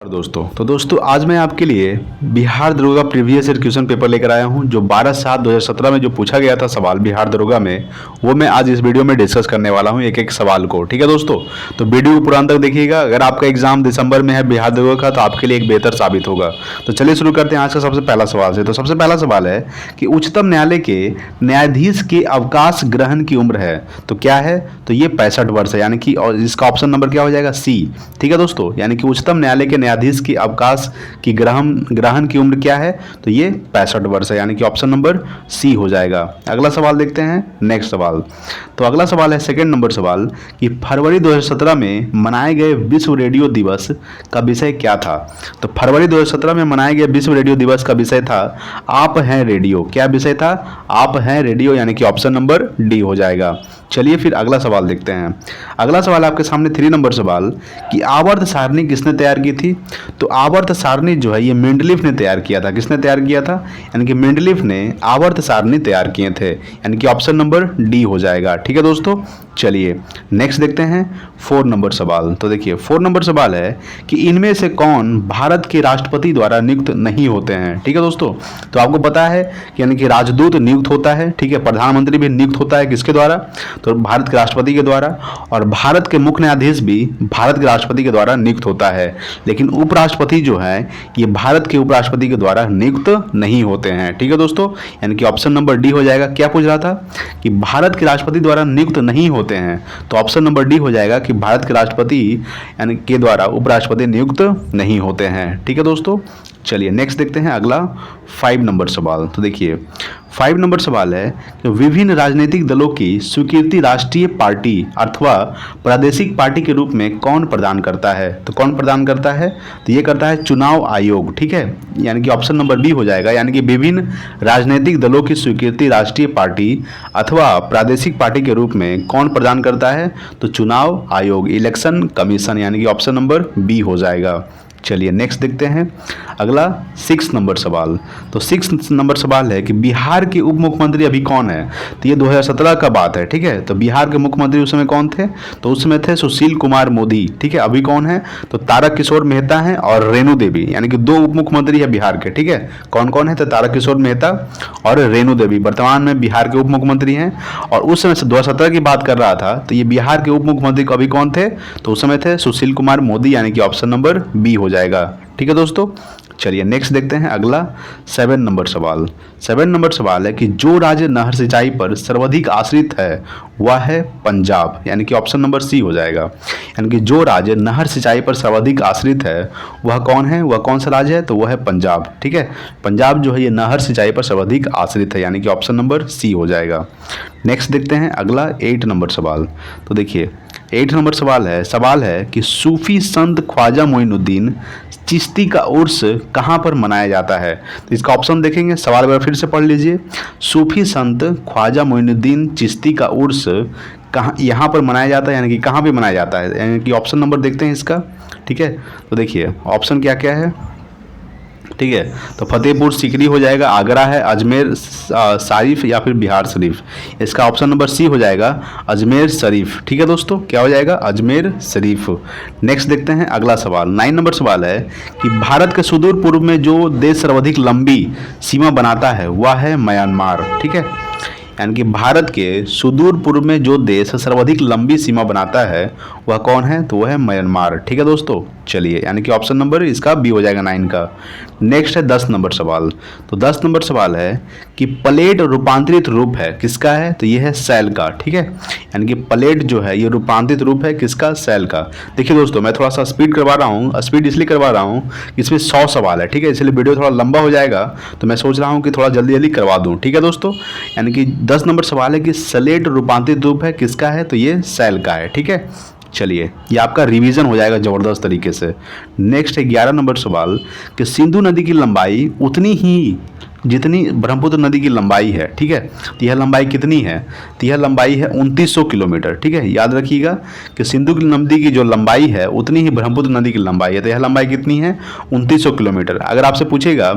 दोस्तों आज मैं आपके लिए बिहार दरोगा प्रीवियस ईयर क्वेश्चन पेपर लेकर आया हूं जो 12/7/2017 में जो पूछा गया था सवाल बिहार दरोगा में, वो मैं आज इस वीडियो में डिस्कस करने वाला हूं एक एक सवाल को। ठीक है दोस्तों, तो वीडियो को पूरा अंत तक देखिएगा। अगर आपका एग्जाम दिसंबर में है बिहार दरोगा का तो आपके लिए एक बेहतर साबित होगा। तो चलिए शुरू करते हैं आज का सबसे पहला सवाल से। तो सबसे पहला सवाल है कि उच्चतम न्यायालय के न्यायाधीश के अवकाश ग्रहण की उम्र है तो क्या है, तो ये 65 वर्ष है, यानी कि और इसका ऑप्शन नंबर क्या हो जाएगा, सी। ठीक है दोस्तों, यानी कि उच्चतम न्यायालय के न्यायाधीश की अवकाश की ग्रहण की उम्र क्या है, तो ये 65 वर्ष है, यानी कि ऑप्शन नंबर सी हो जाएगा। अगला सवाल देखते हैं, नेक्स्ट सवाल। तो अगला सवाल है सेकंड नंबर सवाल कि फरवरी 2017 में मनाए गए विश्व रेडियो दिवस का विषय क्या था। तो फरवरी 2017 में मनाए गए विश्व रेडियो दिवस का विषय था आप हैं रेडियो। क्या विषय था, आप हैं रेडियो, यानी कि ऑप्शन नंबर डी हो जाएगा। चलिए फिर अगला सवाल देखते हैं। अगला सवाल आपके सामने 3 नंबर सवाल कि आवर्त सारणी किसने तैयार की थी। तो आवर्त सारणी जो है ये मेंडलीफ ने तैयार किया था। किसने तैयार किया था, यानी कि मेंडलीफ ने आवर्त सारणी तैयार किए थे, यानी कि ऑप्शन नंबर डी हो जाएगा। ठीक है दोस्तों, चलिए नेक्स्ट देखते हैं 4 नंबर सवाल। तो देखिए 4 नंबर सवाल है कि इनमें से कौन भारत के राष्ट्रपति द्वारा नियुक्त नहीं होते हैं। ठीक है दोस्तों, तो आपको पता है कि यानी कि राजदूत नियुक्त होता है, ठीक है, प्रधानमंत्री भी नियुक्त होता है किसके द्वारा, तो भारत के राष्ट्रपति के द्वारा, और भारत के मुख्य न्यायाधीश भी भारत के राष्ट्रपति के द्वारा नियुक्त होता है। लेकिन उपराष्ट्रपति जो है ये भारत के उपराष्ट्रपति के द्वारा नियुक्त नहीं होते हैं। ठीक है दोस्तों, यानी कि ऑप्शन नंबर डी हो जाएगा। क्या पूछ रहा था कि भारत के राष्ट्रपति द्वारा नियुक्त नहीं होते हैं, तो ऑप्शन नंबर डी हो जाएगा कि भारत के राष्ट्रपति यानी के द्वारा उपराष्ट्रपति नियुक्त नहीं होते हैं। ठीक है दोस्तों, चलिए नेक्स्ट देखते हैं अगला 5 नंबर सवाल। तो देखिए 5 नंबर सवाल है कि विभिन्न राजनीतिक दलों की स्वीकृति राष्ट्रीय पार्टी अथवा प्रादेशिक पार्टी के रूप में कौन प्रदान करता है। तो कौन प्रदान करता है, तो ये करता है चुनाव आयोग। ठीक है, यानी कि ऑप्शन नंबर बी हो जाएगा, यानी कि विभिन्न राजनीतिक दलों की स्वीकृति राष्ट्रीय पार्टी अथवा प्रादेशिक पार्टी के रूप में कौन प्रदान करता है, तो चुनाव आयोग, इलेक्शन कमीशन, यानी कि ऑप्शन नंबर बी हो जाएगा। चलिए नेक्स्ट देखते हैं अगला 6 नंबर सवाल। तो 6 नंबर सवाल है कि बिहार के उप मुख्यमंत्री अभी कौन है। तो ये 2017 का बात है, ठीक है। तो बिहार के मुख्यमंत्री उस समय कौन थे, तो उस समय थे सुशील कुमार मोदी। ठीक है, अभी कौन है, तो तारक किशोर मेहता है और रेणु देवी, यानी कि 2 उप मुख्यमंत्री है बिहार के। ठीक है, कौन कौन है, तो तारक किशोर मेहता और रेणु देवी वर्तमान में बिहार के उप मुख्यमंत्री हैं। और उस समय से 2017 की बात कर रहा था, तो ये बिहार के उप मुख्यमंत्री अभी कौन थे, तो उस समय थे सुशील कुमार मोदी, यानी कि ऑप्शन नंबर बी हो जाएगा। ठीक है दोस्तों, चलिए नेक्स्ट देखते हैं अगला 7 नंबर सवाल। 7 नंबर सवाल है कि जो राज्य नहर सिंचाई पर सर्वाधिक आश्रित है वह है पंजाब, यानी कि ऑप्शन नंबर सी हो जाएगा। यानी कि जो राज्य नहर सिंचाई पर सर्वाधिक आश्रित है वह कौन है, वह कौन सा राज्य है, तो वह है पंजाब। ठीक है, पंजाब जो है ये नहर सिंचाई पर सर्वाधिक आश्रित है, यानी कि ऑप्शन नंबर सी हो जाएगा। नेक्स्ट देखते हैं अगला 8 नंबर सवाल। तो देखिए 8 नंबर सवाल है कि सूफी संत ख्वाजा मोइनुद्दीन चिश्ती का उर्स कहाँ पर मनाया जाता है। तो इसका ऑप्शन देखेंगे, सवाल बार फिर से पढ़ लीजिए। सूफी संत ख्वाजा मोइनुद्दीन चिश्ती का उर्स कहाँ यहाँ पर मनाया जाता है, यानी कि कहाँ पे मनाया जाता है, यानी कि ऑप्शन नंबर देखते हैं इसका। ठीक है, तो देखिए ऑप्शन क्या क्या है। ठीक है, तो फतेहपुर सीकरी हो जाएगा, आगरा है, अजमेर शरीफ या फिर बिहार शरीफ। इसका ऑप्शन नंबर सी हो जाएगा अजमेर शरीफ। ठीक है दोस्तों, क्या हो जाएगा, अजमेर शरीफ। नेक्स्ट देखते हैं अगला सवाल 9 नंबर सवाल है कि भारत के सुदूर पूर्व में जो देश सर्वाधिक लंबी सीमा बनाता है वह है म्यांमार। ठीक है, यानी कि भारत के सुदूर पूर्व में जो देश सर्वाधिक लंबी सीमा बनाता है वह कौन है, तो वह है म्यांमार। ठीक है दोस्तों, चलिए यानी कि ऑप्शन नंबर इसका बी हो जाएगा 9 का। नेक्स्ट है 10 नंबर सवाल। तो 10 नंबर सवाल है कि प्लेट रूपांतरित रूप है किसका है, तो यह है सेल का। ठीक है, यानी कि प्लेट जो है ये रूपांतरित रूप है किसका, सेल का। देखिए दोस्तों मैं थोड़ा सा स्पीड करवा रहा हूँ, स्पीड इसलिए करवा रहा हूँ कि इसमें 100 सवाल है, ठीक है, इसलिए वीडियो थोड़ा लंबा हो जाएगा, तो मैं सोच रहा हूँ कि थोड़ा जल्दी जल्दी करवा दूँ। ठीक है दोस्तों, यानी कि 10 नंबर सवाल है कि स्लेट रूपांतरित रूप है किसका है, तो ये सेल का है। ठीक है, चलिए ये आपका रिवीजन हो जाएगा ज़बरदस्त तरीके से। नेक्स्ट है 11 नंबर सवाल कि सिंधु नदी की लंबाई उतनी ही जितनी ब्रह्मपुत्र नदी की लंबाई है। ठीक है, तो यह लंबाई कितनी है, तो यह लंबाई है 2900 किलोमीटर। ठीक है, याद रखिएगा कि सिंधु नदी की जो लंबाई है उतनी ही ब्रह्मपुत्र नदी की लंबाई है, तो यह लंबाई कितनी है, 2900 किलोमीटर। अगर आपसे पूछेगा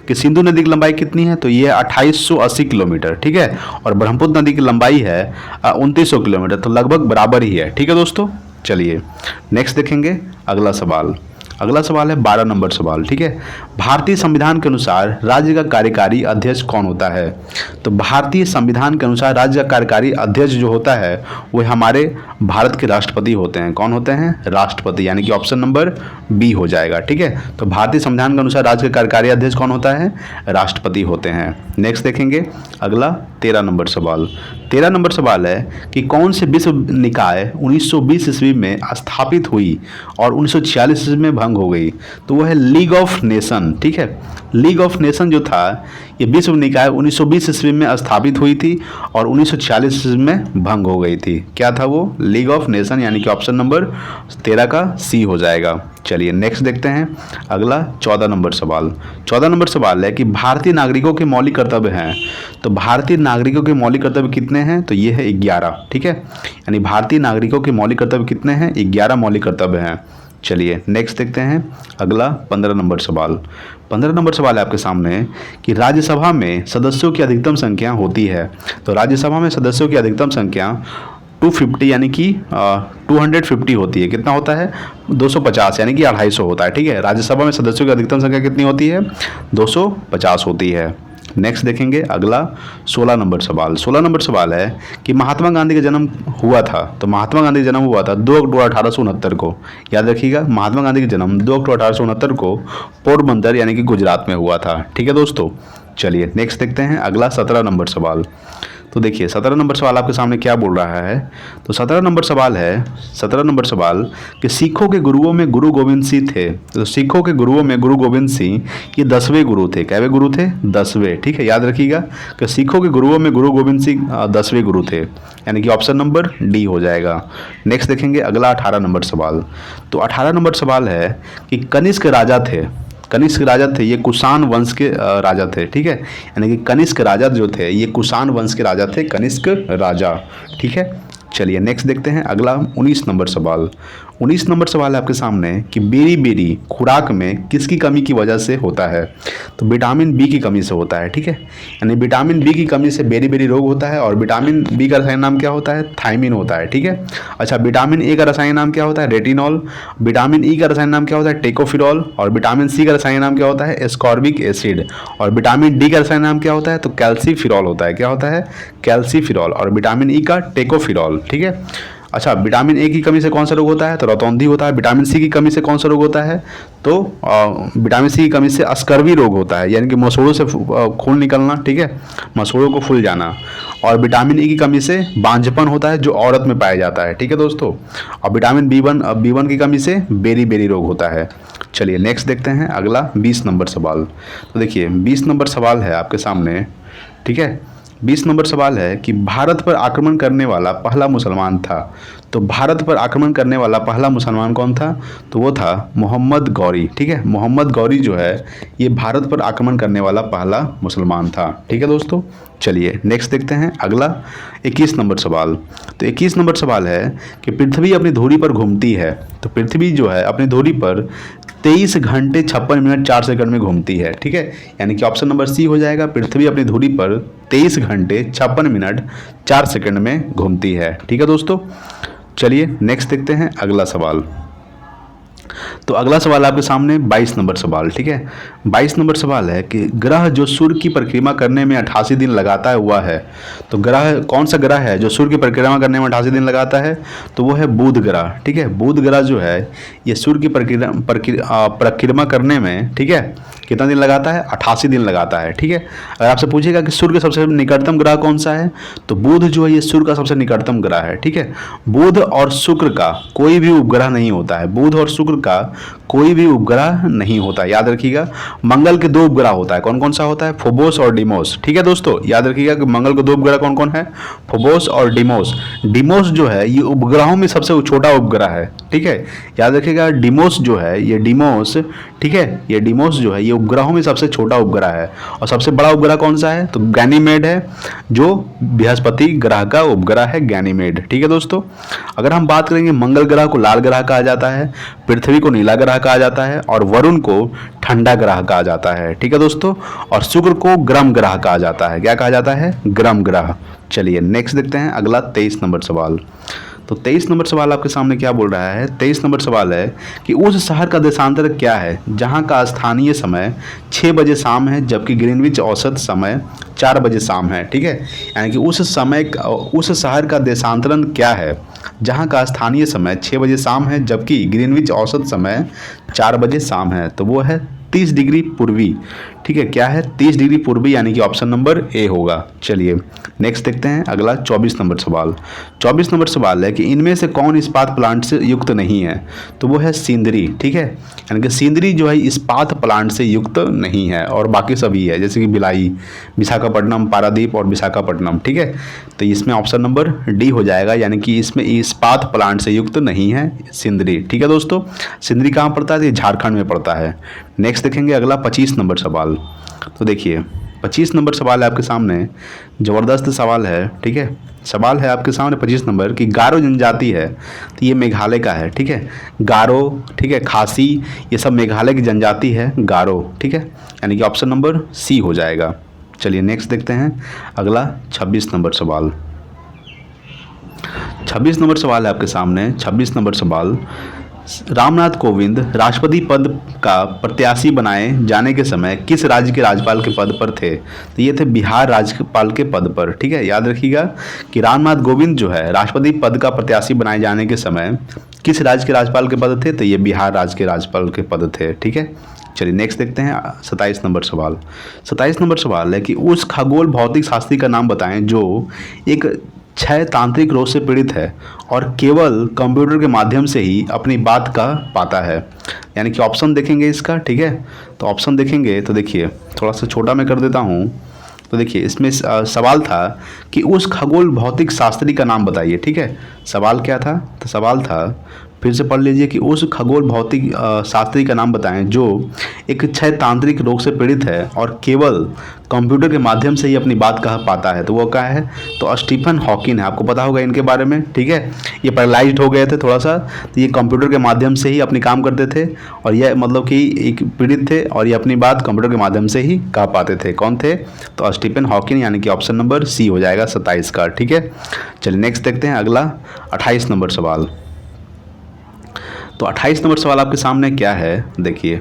कि सिंधु नदी की लंबाई कितनी है, तो यह 2880 किलोमीटर। ठीक है, और ब्रह्मपुत्र नदी की लंबाई है 2900 किलोमीटर, तो लगभग बराबर ही है। ठीक है दोस्तों, चलिए नेक्स्ट देखेंगे अगला सवाल। अगला सवाल है 12 नंबर सवाल, ठीक है। भारतीय संविधान के अनुसार राज्य का कार्यकारी अध्यक्ष कौन होता है? तो भारतीय संविधान के अनुसार राज्य का कार्यकारी अध्यक्ष जो होता है वो हमारे भारत के राष्ट्रपति होते हैं। कौन होते हैं? राष्ट्रपति, यानी कि ऑप्शन नंबर बी हो जाएगा, ठीक है। तो भारतीय संविधान के अनुसार राज्य का कार्यकारी अध्यक्ष कौन होता है? राष्ट्रपति होते हैं। नेक्स्ट देखेंगे अगला 13 नंबर सवाल। 13 नंबर सवाल है कि कौन से विश्व निकाय 1920 ईस्वी में स्थापित हुई और 1946 ईस्वी में भंग हो गई? तो वो है लीग ऑफ नेशन, ठीक है। लीग ऑफ नेशन जो था ये विश्व निकाय 1920 ईस्वी में स्थापित हुई थी और 1946 ईस्वी में भंग हो गई थी। क्या था वो? लीग ऑफ नेशन, यानी कि ऑप्शन नंबर 13 का सी हो जाएगा। चलिए नेक्स्ट देखते हैं अगला 14 नंबर सवाल। 14 नंबर सवाल है कि भारतीय नागरिकों के मौलिक कर्तव्य हैं। तो भारतीय नागरिकों के मौलिक कर्तव्य कितने हैं? तो ये है 11, ठीक है। यानी भारतीय नागरिकों के मौलिक कर्तव्य कितने हैं? 11 मौलिक कर्तव्य हैं। चलिए नेक्स्ट देखते हैं अगला 15 नंबर सवाल। 15 नंबर सवाल है आपके सामने कि राज्यसभा में सदस्यों की अधिकतम संख्या होती है। तो राज्यसभा में सदस्यों की अधिकतम संख्या 250 यानी कि 250 होती है। कितना होता है? 250 यानी कि 250 होता है, ठीक है। राज्यसभा में सदस्यों की अधिकतम संख्या कितनी होती है? 250 होती है। नेक्स्ट देखेंगे अगला 16 नंबर सवाल। 16 नंबर सवाल है कि महात्मा गांधी का जन्म हुआ था। तो महात्मा गांधी का जन्म हुआ था 2 अक्टूबर 1869 को। याद रखिएगा, महात्मा गांधी का जन्म 2 अक्टूबर 1869 को पोरबंदर यानी कि गुजरात में हुआ था, ठीक है दोस्तों। चलिए नेक्स्ट देखते हैं अगला 17 नंबर सवाल। तो देखिए 17 नंबर सवाल आपके सामने क्या बोल रहा है। तो 17 नंबर सवाल है, 17 नंबर सवाल कि सिखों के गुरुओं में गुरु गोविंद सिंह थे। तो सिखों के गुरुओं में गुरु गोविंद सिंह ये 10वें गुरु थे। कैवे गुरु थे? 10वें, ठीक है। याद रखिएगा कि सिखों के गुरुओं में गुरु गोविंद सिंह 10वें गुरु थे, यानी कि ऑप्शन नंबर डी हो जाएगा। नेक्स्ट देखेंगे अगला 18 नंबर सवाल। तो 18 नंबर सवाल है कि कनिष्क राजा थे। कनिष्क राजा थे, ये कुषाण वंश के राजा थे, ठीक है। यानी कि कनिष्क राजा जो थे ये कुषाण वंश के राजा थे, कनिष्क राजा, ठीक है। चलिए नेक्स्ट देखते हैं अगला 19 नंबर सवाल। 19 नंबर सवाल है आपके सामने कि बेरी बेरी खुराक में किसकी कमी की वजह से होता है? तो विटामिन बी की कमी से होता है, ठीक है। यानी विटामिन बी की कमी से बेरी बेरी रोग होता है। और विटामिन बी का रसायन नाम क्या होता है? थायमिन होता है, ठीक है। अच्छा, विटामिन ए का रसायन नाम क्या होता है? रेटिनॉल। विटामिन ई का रसायन नाम क्या होता है? टेकोफिरॉल। और विटामिन सी का रसायन नाम क्या होता है? Ascorbic acid. और विटामिन डी का रसायन नाम क्या होता है? तो कैल्सीफिरॉल होता है। क्या होता है? कैल्सीफिरॉल। और विटामिन ई का टेकोफिरॉल, ठीक है। अच्छा, विटामिन ए की कमी से कौन सा रोग होता है? तो रतौंधी होता है। विटामिन सी की कमी से कौन सा रोग होता है? तो विटामिन सी की कमी से अस्कर्वी रोग होता है, यानी कि मसूड़ों से खून निकलना, ठीक है, मसूड़ों को फूल जाना। और विटामिन ई की कमी से बांझपन होता है जो औरत में पाया जाता है, ठीक है दोस्तों। और विटामिन बी वन की कमी से बेरी बेरी रोग होता है। चलिए नेक्स्ट देखते हैं अगला 20 नंबर सवाल। तो देखिए 20 नंबर सवाल है आपके सामने, ठीक है। 20 नंबर सवाल है कि भारत पर आक्रमण करने वाला पहला मुसलमान था। तो भारत पर आक्रमण करने वाला पहला मुसलमान कौन था? तो वो था मोहम्मद गौरी, ठीक है। मोहम्मद गौरी जो है ये भारत पर आक्रमण करने वाला पहला मुसलमान था, ठीक है दोस्तों। चलिए नेक्स्ट देखते हैं अगला 21 नंबर सवाल। तो 21 नंबर सवाल है कि पृथ्वी अपनी धुरी पर घूमती है। तो पृथ्वी जो है अपनी धुरी पर 23 घंटे 56 मिनट 4 सेकंड में घूमती है, ठीक है। यानी कि ऑप्शन नंबर सी हो जाएगा। पृथ्वी अपनी धुरी पर 23 घंटे 56 मिनट 4 सेकंड में घूमती है, ठीक है दोस्तों। चलिए नेक्स्ट देखते हैं अगला सवाल। तो अगला सवाल आपके सामने 22 नंबर सवाल, ठीक है। 22 नंबर सवाल है कि ग्रह जो सूर्य की परिक्रमा करने में 88 दिन लगाता हुआ है। तो ग्रह कौन सा ग्रह है जो सूर्य की परिक्रमा करने में 88 दिन लगाता है? तो वो है बुध ग्रह, ठीक है। बुध ग्रह जो है ये सूर्य की परिक्रमा करने में, ठीक है, कितना दिन लगाता है? 88 दिन लगाता है, ठीक है। अगर आपसे पूछेगा कि सूर्य का सबसे निकटतम ग्रह कौन सा है, तो बुध जो है ये सूर्य का सबसे निकटतम ग्रह है, ठीक है। बुध और शुक्र का कोई भी उपग्रह नहीं होता है। बुध और शुक्र का कोई भी उपग्रह नहीं होता है, याद रखिएगा। मंगल के 2 उपग्रह होता है। कौन कौन सा होता है? फोबोस और डिमोस, ठीक है दोस्तों। याद रखिएगा कि मंगल के 2 उपग्रह कौन कौन है? फोबोस और डिमोस। डिमोस जो है ये उपग्रहों में सबसे छोटा उपग्रह है, ठीक है। याद रखिएगा डिमोस जो है ये डिमोस, ठीक है, ये डिमोस जो है ये उपग्रहों में सबसे छोटा उपग्रह है। और सबसे बड़ा उपग्रह कौन सा है? तो गैनीमेड है, जो बृहस्पति ग्रह का उपग्रह है, गैनीमेड, ठीक है दोस्तों। अगर हम बात करेंगे मंगल ग्रह को लाल ग्रह कहा जाता है, पृथ्वी को नीला ग्रह कहा जाता है और वरुण को ठंडा ग्रह कहा जाता है, ठीक है दोस्तों। और शुक्र को गर्म ग्रह कहा जाता है। क्या कहा जाता है? गर्म ग्रह। चलिए नेक्स्ट देखते हैं अगला 23 नंबर सवाल। तो 23 नंबर सवाल आपके सामने क्या बोल रहा है? 23 नंबर सवाल है कि उस शहर का देशांतर क्या है जहां का स्थानीय समय 6 बजे शाम है जबकि ग्रीनविच औसत समय 4 बजे शाम है। ठीक है, यानी कि उस शहर का देशांतरण क्या है जहां का स्थानीय समय 6 बजे शाम है जबकि ग्रीनविच औसत समय 4 बजे शाम है। तो वो है 30 डिग्री पूर्वी। ठीक है, क्या है? 30 डिग्री पूर्वी, यानी कि ऑप्शन नंबर ए होगा। चलिए नेक्स्ट देखते हैं अगला 24 नंबर सवाल। 24 नंबर सवाल है कि इनमें से कौन इस्पात प्लांट से युक्त नहीं है? तो वो है सिंदरी। ठीक है, यानी कि सिंदरी जो है इस्पात प्लांट से युक्त नहीं है और बाकी सभी है, जैसे कि भिलाई, विशाखापट्टनम, पारादीप और विशाखापट्टनम। ठीक है, तो इसमें ऑप्शन नंबर डी हो जाएगा, यानी कि इसमें इस्पात प्लांट से युक्त नहीं है सिंदरी। ठीक है दोस्तों, सिंदरी कहाँ पड़ता है? ये झारखंड में पड़ता है। नेक्स्ट देखेंगे अगला 25 नंबर सवाल। तो देखिए 25 नंबर सवाल है आपके सामने, ज़बरदस्त सवाल है। ठीक है, सवाल है आपके सामने 25 नंबर की गारो जनजाति है, तो ये मेघालय का है। ठीक है, गारो, ठीक है, खासी, ये सब मेघालय की जनजाति है गारो। ठीक है, यानी कि ऑप्शन नंबर सी हो जाएगा। चलिए नेक्स्ट देखते हैं अगला 26 नंबर सवाल। 26 नंबर सवाल है आपके सामने। 26 नंबर सवाल, रामनाथ कोविंद राष्ट्रपति पद का प्रत्याशी बनाए जाने के समय किस राज्य के राज्यपाल के पद पर थे? तो ये थे बिहार राज्यपाल के पद पर। ठीक है, याद रखिएगा कि रामनाथ कोविंद जो है राष्ट्रपति पद का प्रत्याशी बनाए जाने के समय किस राज्य के राज्यपाल के पद थे? तो ये बिहार राज्य के राज्यपाल के पद थे। ठीक है, चलिए नेक्स्ट देखते हैं 27 नंबर सवाल। 27 नंबर सवाल है कि उस खगोल भौतिक शास्त्री का नाम बताएं जो एक क्षय तांत्रिक रोग से पीड़ित है और केवल कंप्यूटर के माध्यम से ही अपनी बात कह पाता है। यानी कि ऑप्शन देखेंगे इसका। ठीक है, तो ऑप्शन देखेंगे तो देखिए थोड़ा सा छोटा मैं कर देता हूँ। तो देखिए इसमें सवाल था कि उस खगोल भौतिक शास्त्री का नाम बताइए। ठीक है, सवाल क्या था? तो सवाल था, फिर से पढ़ लीजिए, कि उस खगोल भौतिक शास्त्री का नाम बताएं जो एक क्षय तांत्रिक रोग से पीड़ित है और केवल कंप्यूटर के माध्यम से ही अपनी बात कह पाता है। तो वो क्या है? तो स्टीफन हॉकिंग है। आपको पता होगा इनके बारे में। ठीक है, ये पैरालाइज्ड हो गए थे थोड़ा सा, तो ये कंप्यूटर के माध्यम से ही अपनी काम करते थे और ये मतलब कि एक पीड़ित थे और ये अपनी बात कंप्यूटर के माध्यम से ही कह पाते थे। कौन थे? तो स्टीफन हॉकिंग, यानी कि ऑप्शन नंबर सी हो जाएगा 27 का। ठीक है, चलिए नेक्स्ट देखते हैं अगला 28 नंबर सवाल। तो 28 नंबर सवाल आपके सामने क्या है? देखिए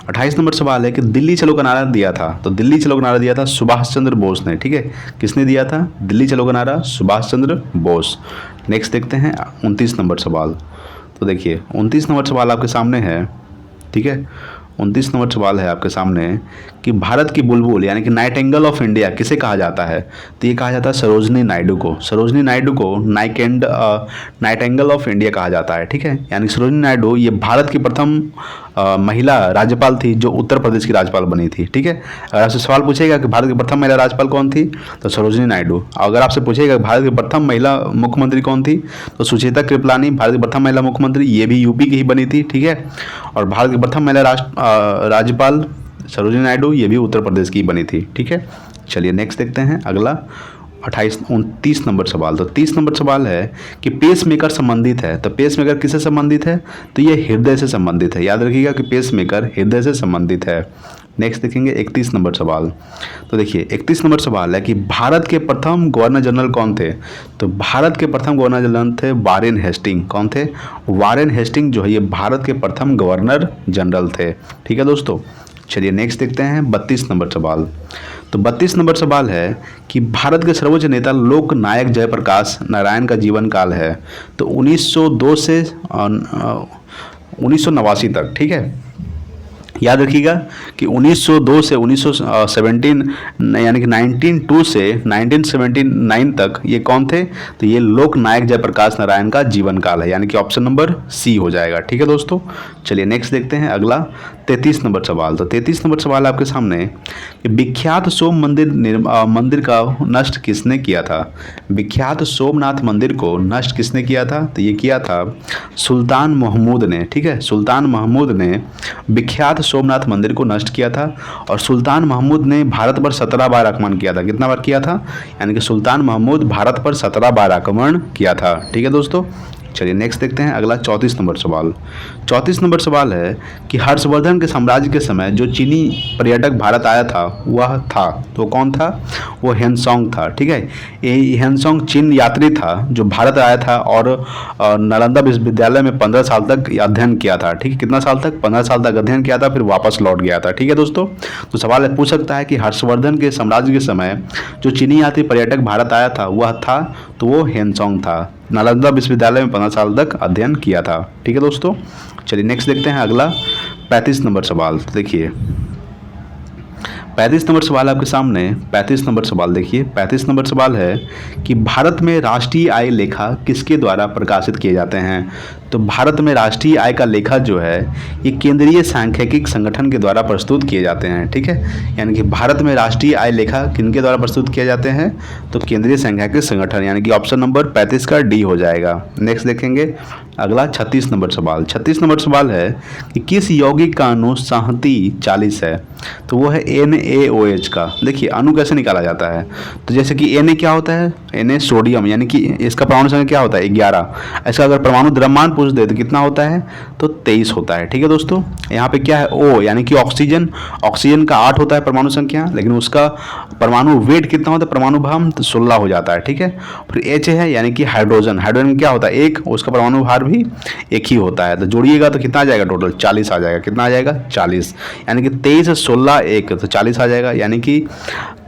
28 नंबर सवाल है कि दिल्ली चलो का नारा दिया था। तो दिल्ली चलो का नारा दिया था सुभाष चंद्र बोस ने। ठीक है, किसने दिया था दिल्ली चलो का नारा? सुभाष चंद्र बोस। नेक्स्ट देखते हैं 29 नंबर सवाल। तो देखिए 29 नंबर सवाल आपके सामने है। ठीक है, 29 नंबर सवाल है आपके सामने कि भारत की बुलबुल यानी कि नाइटिंगेल ऑफ इंडिया किसे कहा जाता है? तो ये कहा जाता है सरोजनी नायडू को। सरोजनी नायडू को नाइटिंगेल ऑफ इंडिया कहा जाता है। ठीक है, यानी सरोजनी नायडू ये भारत की प्रथम महिला राज्यपाल थी जो उत्तर प्रदेश की राज्यपाल बनी थी। ठीक है, अगर आपसे सवाल पूछेगा कि भारत की प्रथम महिला राज्यपाल कौन थी, तो सरोजनी नायडू। अगर आपसे पूछेगा भारत की प्रथम महिला मुख्यमंत्री कौन थी, तो सुचेता कृपलानी भारत की प्रथम महिला मुख्यमंत्री, ये भी यूपी की ही बनी थी। ठीक है, और भारत की प्रथम महिला राज्यपाल सरोजनी नायडू, ये भी उत्तर प्रदेश की बनी थी। ठीक है, चलिए नेक्स्ट देखते हैं अगला 29 नंबर सवाल। तो 30 नंबर सवाल है कि पेसमेकर संबंधित है। तो पेसमेकर किससे संबंधित है? तो ये हृदय से संबंधित है। याद रखिएगा कि पेसमेकर हृदय से संबंधित है। नेक्स्ट देखेंगे 31 नंबर सवाल। तो देखिए 31 नंबर सवाल है कि भारत के प्रथम गवर्नर जनरल कौन थे? तो भारत के प्रथम गवर्नर जनरल थे वारेन हेस्टिंग। कौन थे? वारेन हेस्टिंग जो है ये भारत के प्रथम गवर्नर जनरल थे। ठीक है दोस्तों, चलिए नेक्स्ट देखते हैं 32 नंबर सवाल। तो 32 नंबर सवाल है कि भारत के सर्वोच्च नेता लोक नायक जयप्रकाश नारायण का जीवन काल है। तो 1902 से 1989 तक। ठीक है, याद रखिएगा कि 1902 से 1917 यानी कि 1902 से 1979 तक ये कौन थे? तो ये लोक नायक जयप्रकाश नारायण का जीवन काल है, यानी कि ऑप्शन नंबर सी हो जाएगा। ठीक है दोस्तों, चलिए नेक्स्ट देखते हैं अगला 33 नंबर सवाल। तो 33 नंबर सवाल आपके सामने कि विख्यात सोम मंदिर का नष्ट किसने किया था? विख्यात सोमनाथ मंदिर को नष्ट किसने किया था? तो ये किया था सुल्तान महमूद ने। ठीक है, सुल्तान महमूद ने विख्यात सोमनाथ मंदिर को नष्ट किया था और सुल्तान महमूद ने भारत पर 17 बार आक्रमण किया था। कितना बार किया था? यानी कि सुल्तान महमूद भारत पर 17 बार आक्रमण किया था। ठीक है दोस्तों, चलिए नेक्स्ट देखते हैं अगला 34 नंबर सवाल। 34 नंबर सवाल है कि हर्षवर्धन के साम्राज्य के समय जो चीनी पर्यटक भारत आया था वह था, तो कौन था? वो ह्वेनसांग था। ठीक है, ये ह्वेनसांग चीन यात्री था जो भारत आया था और नालंदा विश्वविद्यालय में 15 साल तक अध्ययन किया था। ठीक है, कितना साल तक? 15 साल तक अध्ययन किया था, फिर वापस लौट गया था। ठीक है दोस्तों, तो सवाल पूछ सकता है कि हर्षवर्धन के साम्राज्य के समय जो चीनी यात्री पर्यटक भारत आया था वह था, तो वो ह्वेनसांग था। नालंदा विश्वविद्यालय में 15 साल तक अध्ययन किया था। ठीक है दोस्तों, चलिए नेक्स्ट देखते हैं अगला 35 नंबर सवाल। देखिए 35 नंबर सवाल आपके सामने। 35 नंबर सवाल देखिए, 35 नंबर सवाल है कि भारत में राष्ट्रीय आय लेखा किसके द्वारा प्रकाशित किए जाते हैं? तो भारत में राष्ट्रीय आय का लेखा जो है ये केंद्रीय सांख्यिकी संगठन के द्वारा प्रस्तुत किए जाते हैं। ठीक है, यानी कि भारत में राष्ट्रीय आय लेखा किनके द्वारा प्रस्तुत किए जाते हैं? तो केंद्रीय सांख्यिकी संगठन, यानी कि ऑप्शन नंबर 35 का डी हो जाएगा। नेक्स्ट देखेंगे अगला 36 नंबर सवाल। 36 नंबर सवाल है कि किस यौगिक का अणु संहति 40 है? तो वो है NaOH का। देखिए अणु कैसे निकाला जाता है, तो जैसे कि Na क्या होता है? Na सोडियम, यानी कि इसका परमाणु संख्या क्या होता है? 11। ऐसा अगर परमाणु द्रव्यमान पूछ दे तो कितना होता है? तो 23 होता है। ठीक है दोस्तों, यहाँ पे क्या है? O यानी कि ऑक्सीजन। ऑक्सीजन का 8 होता है परमाणु संख्या, लेकिन उसका परमाणु वेट कितना होता है? परमाणु भार तो 16 हो जाता है। ठीक है, फिर H है यानी कि हाइड्रोजन। हाइड्रोजन क्या होता है? 1, उसका परमाणु भार भी 1 ही होता है, तो जोड़िएगा तो कितना आ जाएगा? टोटल 40 आ जाएगा। कितना आ जाएगा? 40, यानी कि 23, 16, 1 तो 40 आ जाएगा। यानी कि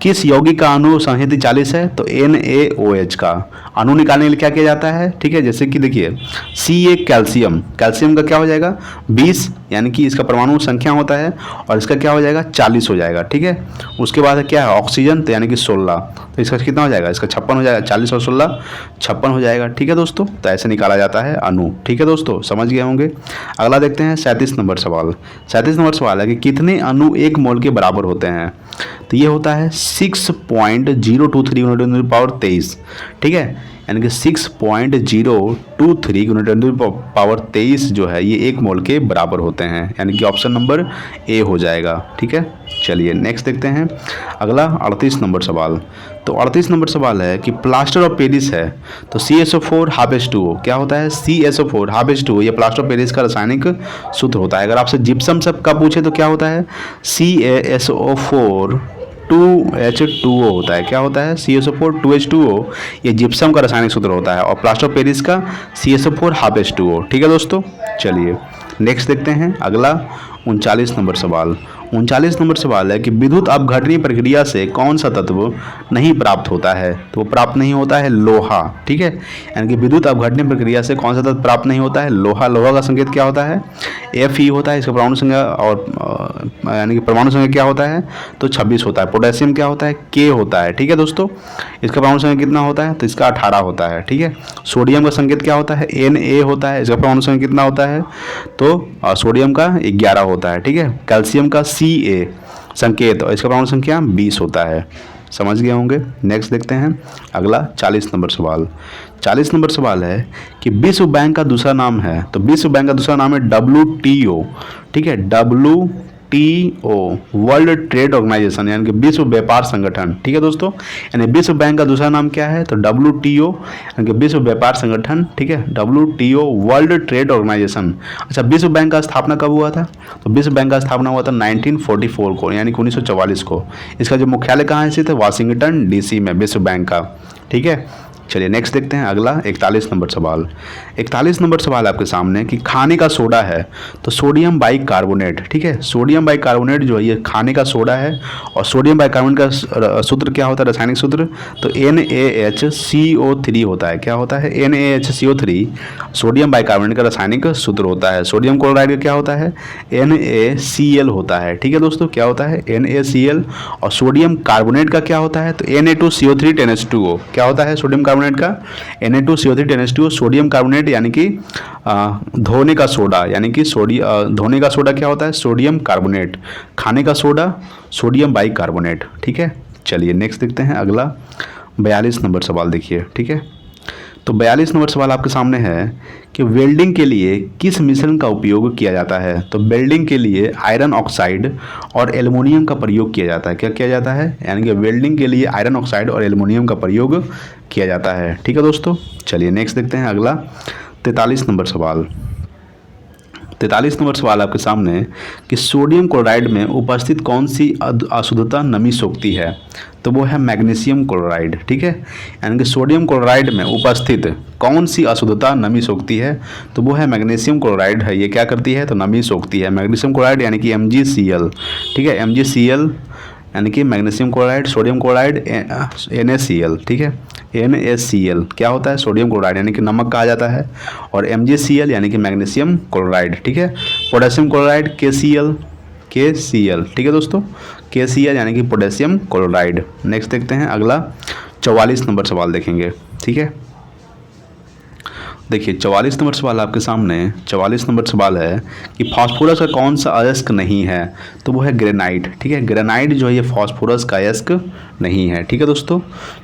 किस यौगिक का अणु संहति 40 है? तो NaOH का। अणु निकालने के लिए क्या किया जाता है? ठीक है, जैसे कि देखिए Ca कैल्शियम। कैल्शियम का क्या हो जाएगा? 20, यानी कि इसका परमाणु संख्या होता है, और इसका क्या हो जाएगा? 40 हो जाएगा। ठीक है, उसके बाद क्या है? ऑक्सीजन, तो यानी कि 16, तो इसका कितना हो जाएगा? इसका 56 हो जाएगा। 40 और 16 56 हो जाएगा। ठीक है दोस्तों, तो ऐसे निकाला जाता है अणु। ठीक है दोस्तों, समझ गए होंगे। अगला देखते हैं 37 नंबर सवाल। 37 नंबर सवाल है कि कितने अणु 1 मोल के बराबर होते हैं? तो ये होता है 6.023 × 10⁻23। ठीक है, यानी कि 6.023 × 10⁻23 जो है ये 1 मोल के बराबर होते हैं, यानी कि ऑप्शन नंबर ए हो जाएगा। ठीक है, चलिए नेक्स्ट देखते हैं अगला 38 नंबर सवाल। तो 38 नंबर सवाल है कि प्लास्टर ऑफ पेरिस है, तो CaSO4 2H2O क्या होता है? CaSO4 2H2O ये प्लास्टर ऑफ पेरिस का रासायनिक सूत्र होता है। अगर आपसे जिप्सम सब का पूछे तो क्या होता है? CaSO4 2H2O होता है। क्या होता है? CaSO4 2H2O ये जिप्सम का रासायनिक सूत्र होता है, और प्लास्टर ऑफ पेरिस का CaSO4 2H2O। ठीक है दोस्तों, चलिए नेक्स्ट देखते हैं अगला 39 नंबर सवाल। 39 नंबर सवाल है कि विद्युत अपघटनीय प्रक्रिया से कौन सा तत्व नहीं प्राप्त होता है? तो वो प्राप्त नहीं होता है लोहा। ठीक है, यानी कि विद्युत अपघटनीय प्रक्रिया से कौन सा तत्व प्राप्त नहीं होता है? लोहा। लोहा का संकेत क्या होता है? Fe होता है, इसका परमाणु संख्या, और यानी कि परमाणु संख्या क्या होता है? तो 26 होता है। पोटेशियम क्या होता है? K होता है। ठीक है दोस्तों, इसका परमाणु संख्या कितना होता है? तो इसका 18 होता है। ठीक है, सोडियम का संकेत क्या होता है? Na होता है, इसका परमाणु संख्या कितना होता है? तो सोडियम का 11 होता है। ठीक है, कैल्शियम का Ca संकेत, और इसका परमाणु संख्या 20 होता है। समझ गए होंगे। नेक्स्ट देखते हैं अगला 40 नंबर सवाल। 40 नंबर सवाल है कि विश्व बैंक का दूसरा नाम है, तो विश्व बैंक का दूसरा नाम है WTO। ठीक है, WTO वर्ल्ड ट्रेड ऑर्गेनाइजेशन, यानी कि विश्व व्यापार संगठन। ठीक है दोस्तों, यानी विश्व बैंक का दूसरा नाम क्या है? तो WTO यानी कि विश्व व्यापार संगठन। ठीक है, WTO वर्ल्ड ट्रेड ऑर्गेनाइजेशन। अच्छा, विश्व बैंक का स्थापना कब हुआ था? तो विश्व बैंक का स्थापना हुआ था 1944 को, यानी कि 1944 को। इसका जो मुख्यालय कहाँ स्थित है? वाशिंगटन DC में विश्व बैंक का। ठीक है, चलिए नेक्स्ट देखते हैं अगला 41 नंबर सवाल। 41 नंबर सवाल आपके सामने कि खाने का सोडा है, तो सोडियम बाइकार्बोनेट। ठीक है, सोडियम बाइकार्बोनेट जो है ये खाने का सोडा है, और सोडियम बाइकार्बोनेट का सूत्र क्या होता है? रासायनिक सूत्र तो NaHCO3 होता है। क्या होता है? NaHCO3 सोडियम बाइकार्बोनेट का रासायनिक सूत्र होता है। सोडियम क्लोराइड का क्या होता है? NaCl होता है। ठीक है दोस्तों, क्या होता है? NaCl। और सोडियम कार्बोनेट का क्या होता है? तो Na2CO3 10H2O। क्या होता है सोडियम कार्बोनेट का? Na2CO3 10H2O सोडियम कार्बोनेट, यानी कि धोने का सोडा, यानी कि धोने का सोडा क्या होता है? Sodium carbonate. खाने का सोडा सोडियम बाइकार्बोनेट। ठीक है, चलिए नेक्स्ट देखते हैं अगला 42 नंबर सवाल। देखिए, ठीक है, तो 42 नंबर सवाल आपके सामने है कि वेल्डिंग के लिए किस मिश्रण का उपयोग किया जाता है? तो वेल्डिंग के लिए आयरन ऑक्साइड और एल्युमिनियम का प्रयोग किया जाता है। क्या किया जाता है? यानी कि वेल्डिंग के लिए आयरन ऑक्साइड और एल्युमिनियम का प्रयोग किया जाता है। ठीक है दोस्तों, चलिए नेक्स्ट देखते हैं अगला 43 नंबर सवाल। 43 नंबर सवाल आपके सामने है कि सोडियम क्लोराइड में उपस्थित कौन सी अशुद्धता नमी सोखती है? तो वो है मैग्नीशियम क्लोराइड। ठीक है, यानी कि सोडियम क्लोराइड में उपस्थित कौन सी अशुद्धता नमी सोखती है? तो वो है मैग्नीशियम क्लोराइड है। ये क्या करती है? तो नमी सोखती है। मैग्नीशियम क्लोराइड यानी कि MgCl। ठीक है, MgCl यानी कि magnesium chloride, sodium chloride, NaCl। ठीक है, NaCl क्या होता है? सोडियम क्लोराइड यानी कि नमक कहा जाता है, और MgCl यानी कि मैग्नीशियम क्लोराइड। ठीक है, पोटेशियम क्लोराइड KCl। ठीक है दोस्तों, KCl यानी कि पोटेशियम क्लोराइड। नेक्स्ट देखते हैं अगला 44 नंबर सवाल देखेंगे। ठीक है, देखिए 44 नंबर सवाल आपके सामने। 44 नंबर सवाल है कि फास्फोरस का कौन सा अयस्क नहीं है? तो वो है ग्रेनाइट। ठीक है, ग्रेनाइट जो है ये फास्फोरस का अयस्क नहीं है। ठीक है दोस्तों,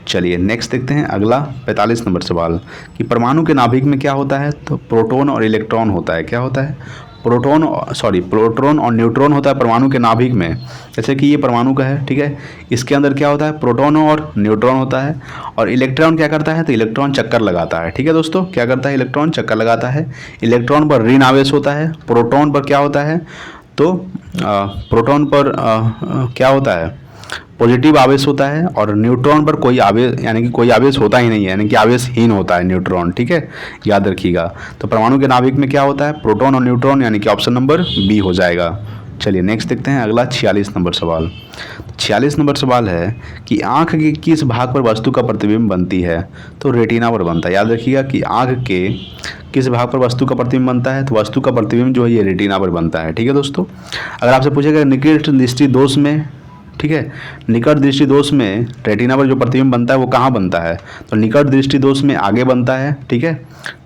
चलिए नेक्स्ट देखते हैं अगला 45 नंबर सवाल कि परमाणु के नाभिक में क्या होता है? तो प्रोटॉन और इलेक्ट्रॉन होता है। क्या होता है? प्रोटॉन और न्यूट्रॉन होता है परमाणु के नाभिक में। जैसे कि ये परमाणु का है। ठीक है, इसके अंदर क्या होता है? प्रोटॉन और न्यूट्रॉन होता है। और इलेक्ट्रॉन क्या करता है? तो इलेक्ट्रॉन चक्कर लगाता है। ठीक है दोस्तों, क्या करता है? इलेक्ट्रॉन चक्कर लगाता है। इलेक्ट्रॉन पर ऋण आवेश होता है, प्रोटॉन पर क्या होता है? तो प्रोटॉन पर क्या होता है? पॉजिटिव आवेश होता है, और न्यूट्रॉन पर कोई आवेश यानी कि कोई आवेश होता ही नहीं है, यानी कि आवेशहीन होता है न्यूट्रॉन। ठीक है, याद रखिएगा। तो परमाणु के नाभिक में क्या होता है? प्रोटॉन और न्यूट्रॉन, यानी कि ऑप्शन नंबर बी हो जाएगा। चलिए नेक्स्ट देखते हैं अगला 46 नंबर सवाल। 46 नंबर सवाल है कि आँख के किस भाग पर वस्तु का प्रतिबिंब बनती है? तो रेटिना पर बनता है। याद रखिएगा कि आँख के किस भाग पर वस्तु का प्रतिबिंब बनता है? तो वस्तु का प्रतिबिंब जो है ये रेटिना पर बनता है। ठीक है दोस्तों, अगर आपसे पूछेगा निकट दृष्टि दोष में, ठीक है, निकट दृष्टि दोष में रेटिना पर जो प्रतिबिंब बनता है वो कहाँ बनता है? तो निकट दृष्टि दोष में आगे बनता है। ठीक है,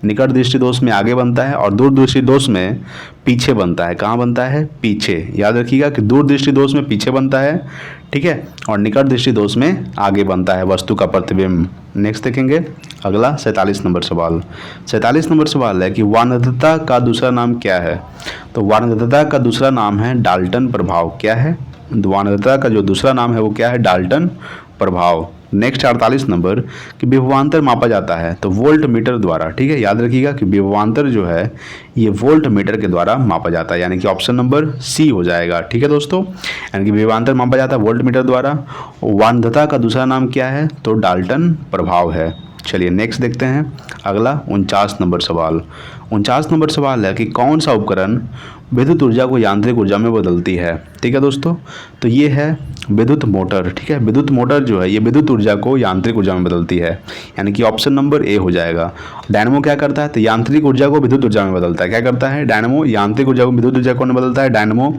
निकट दृष्टि दोष में आगे बनता है, और दूर दृष्टि दोष में पीछे बनता है। कहाँ बनता है? पीछे। याद रखिएगा कि दूर दृष्टि दोष में पीछे बनता है। ठीक है, और निकट दृष्टि दोष में आगे बनता है वस्तु का प्रतिबिंब। नेक्स्ट देखेंगे अगला 47 नंबर सवाल। 47 नंबर सवाल है कि वानरता का दूसरा नाम क्या है? तो वानरता का दूसरा नाम है डाल्टन प्रभाव। क्या है? वानरता का जो दूसरा नाम है वो क्या है? डाल्टन प्रभाव। नेक्स्ट 48 नंबर कि विभवांतर मापा जाता है तो वोल्ट मीटर द्वारा। ठीक है, याद रखिएगा कि विभवांतर जो है ये वोल्ट मीटर के द्वारा मापा जाता है, यानी कि ऑप्शन नंबर सी हो जाएगा। ठीक है दोस्तों, यानी कि विभवांतर मापा जाता है वोल्ट मीटर द्वारा। वानरता का दूसरा नाम क्या है? तो डाल्टन प्रभाव है। चलिए नेक्स्ट देखते हैं अगला 49 नंबर सवाल। 49 नंबर सवाल है कि कौन सा उपकरण विद्युत ऊर्जा को यांत्रिक ऊर्जा में बदलती है? ठीक है दोस्तों, तो ये है विद्युत मोटर। ठीक है, विद्युत मोटर जो है ये विद्युत ऊर्जा को यांत्रिक ऊर्जा में बदलती है, यानी कि ऑप्शन नंबर ए हो जाएगा। डायनमो क्या करता है? तो यांत्रिक ऊर्जा को विद्युत ऊर्जा में बदलता है। क्या करता है? डायनमो यांत्रिक ऊर्जा को विद्युत ऊर्जा कौन बदलता है? डायनमो।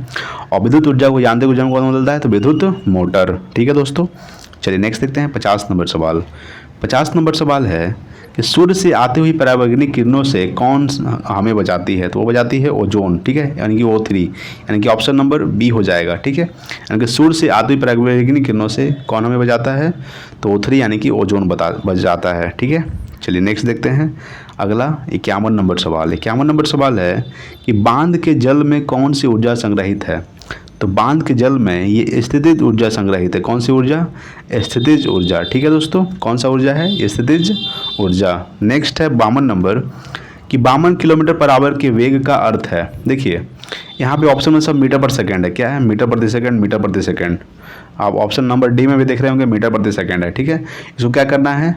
और विद्युत ऊर्जा को यांत्रिक ऊर्जा में कौन बदलता है? तो विद्युत मोटर। ठीक है दोस्तों, चलिए नेक्स्ट देखते हैं 50 नंबर सवाल। 50 नंबर सवाल है कि सूर्य से आती हुई पराबैंगनी किरणों से कौन हमें बचाती है? तो वो बचाती है ओजोन। ठीक है, यानी कि O3, यानी कि ऑप्शन नंबर बी हो जाएगा। ठीक है, यानी कि सूर्य से आती हुई पराबैंगनी किरणों से कौन हमें बचाता है? तो O3 यानी कि ओजोन बच जाता है। ठीक है, चलिए नेक्स्ट देखते हैं अगला 51 नंबर सवाल। 51 नंबर सवाल है कि बांध के जल में कौन सी ऊर्जा संग्रहित है? तो बांध के जल में ये स्थितिज ऊर्जा संग्रहित है। कौन सी ऊर्जा? स्थितिज ऊर्जा। ठीक है दोस्तों, कौन सा ऊर्जा है? स्थितिज ऊर्जा। नेक्स्ट है 52 नंबर कि 52 किलोमीटर पर आवर के वेग का अर्थ है। देखिए यहाँ पे ऑप्शन में सब मीटर पर सेकंड है। क्या है? मीटर प्रति सेकंड, मीटर प्रति सेकंड। आप ऑप्शन नंबर डी में भी देख रहे होंगे मीटर प्रति सेकंड है। ठीक है, इसको क्या करना है?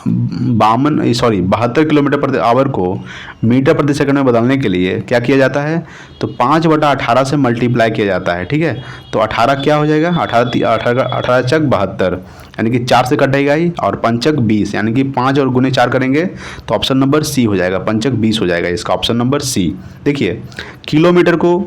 72 किलोमीटर प्रति आवर को मीटर प्रति सेकंड में बदलने के लिए क्या किया जाता है? तो 5/18 से मल्टीप्लाई किया जाता है। ठीक है, तो 18 क्या हो जाएगा? 18 चक 72, यानी कि 4 से कटेगा ही, और 5 चक 20, यानी कि 5 और गुने 4 करेंगे तो ऑप्शन नंबर सी हो जाएगा। 5 चक 20 हो जाएगा इसका ऑप्शन नंबर सी। देखिए किलोमीटर को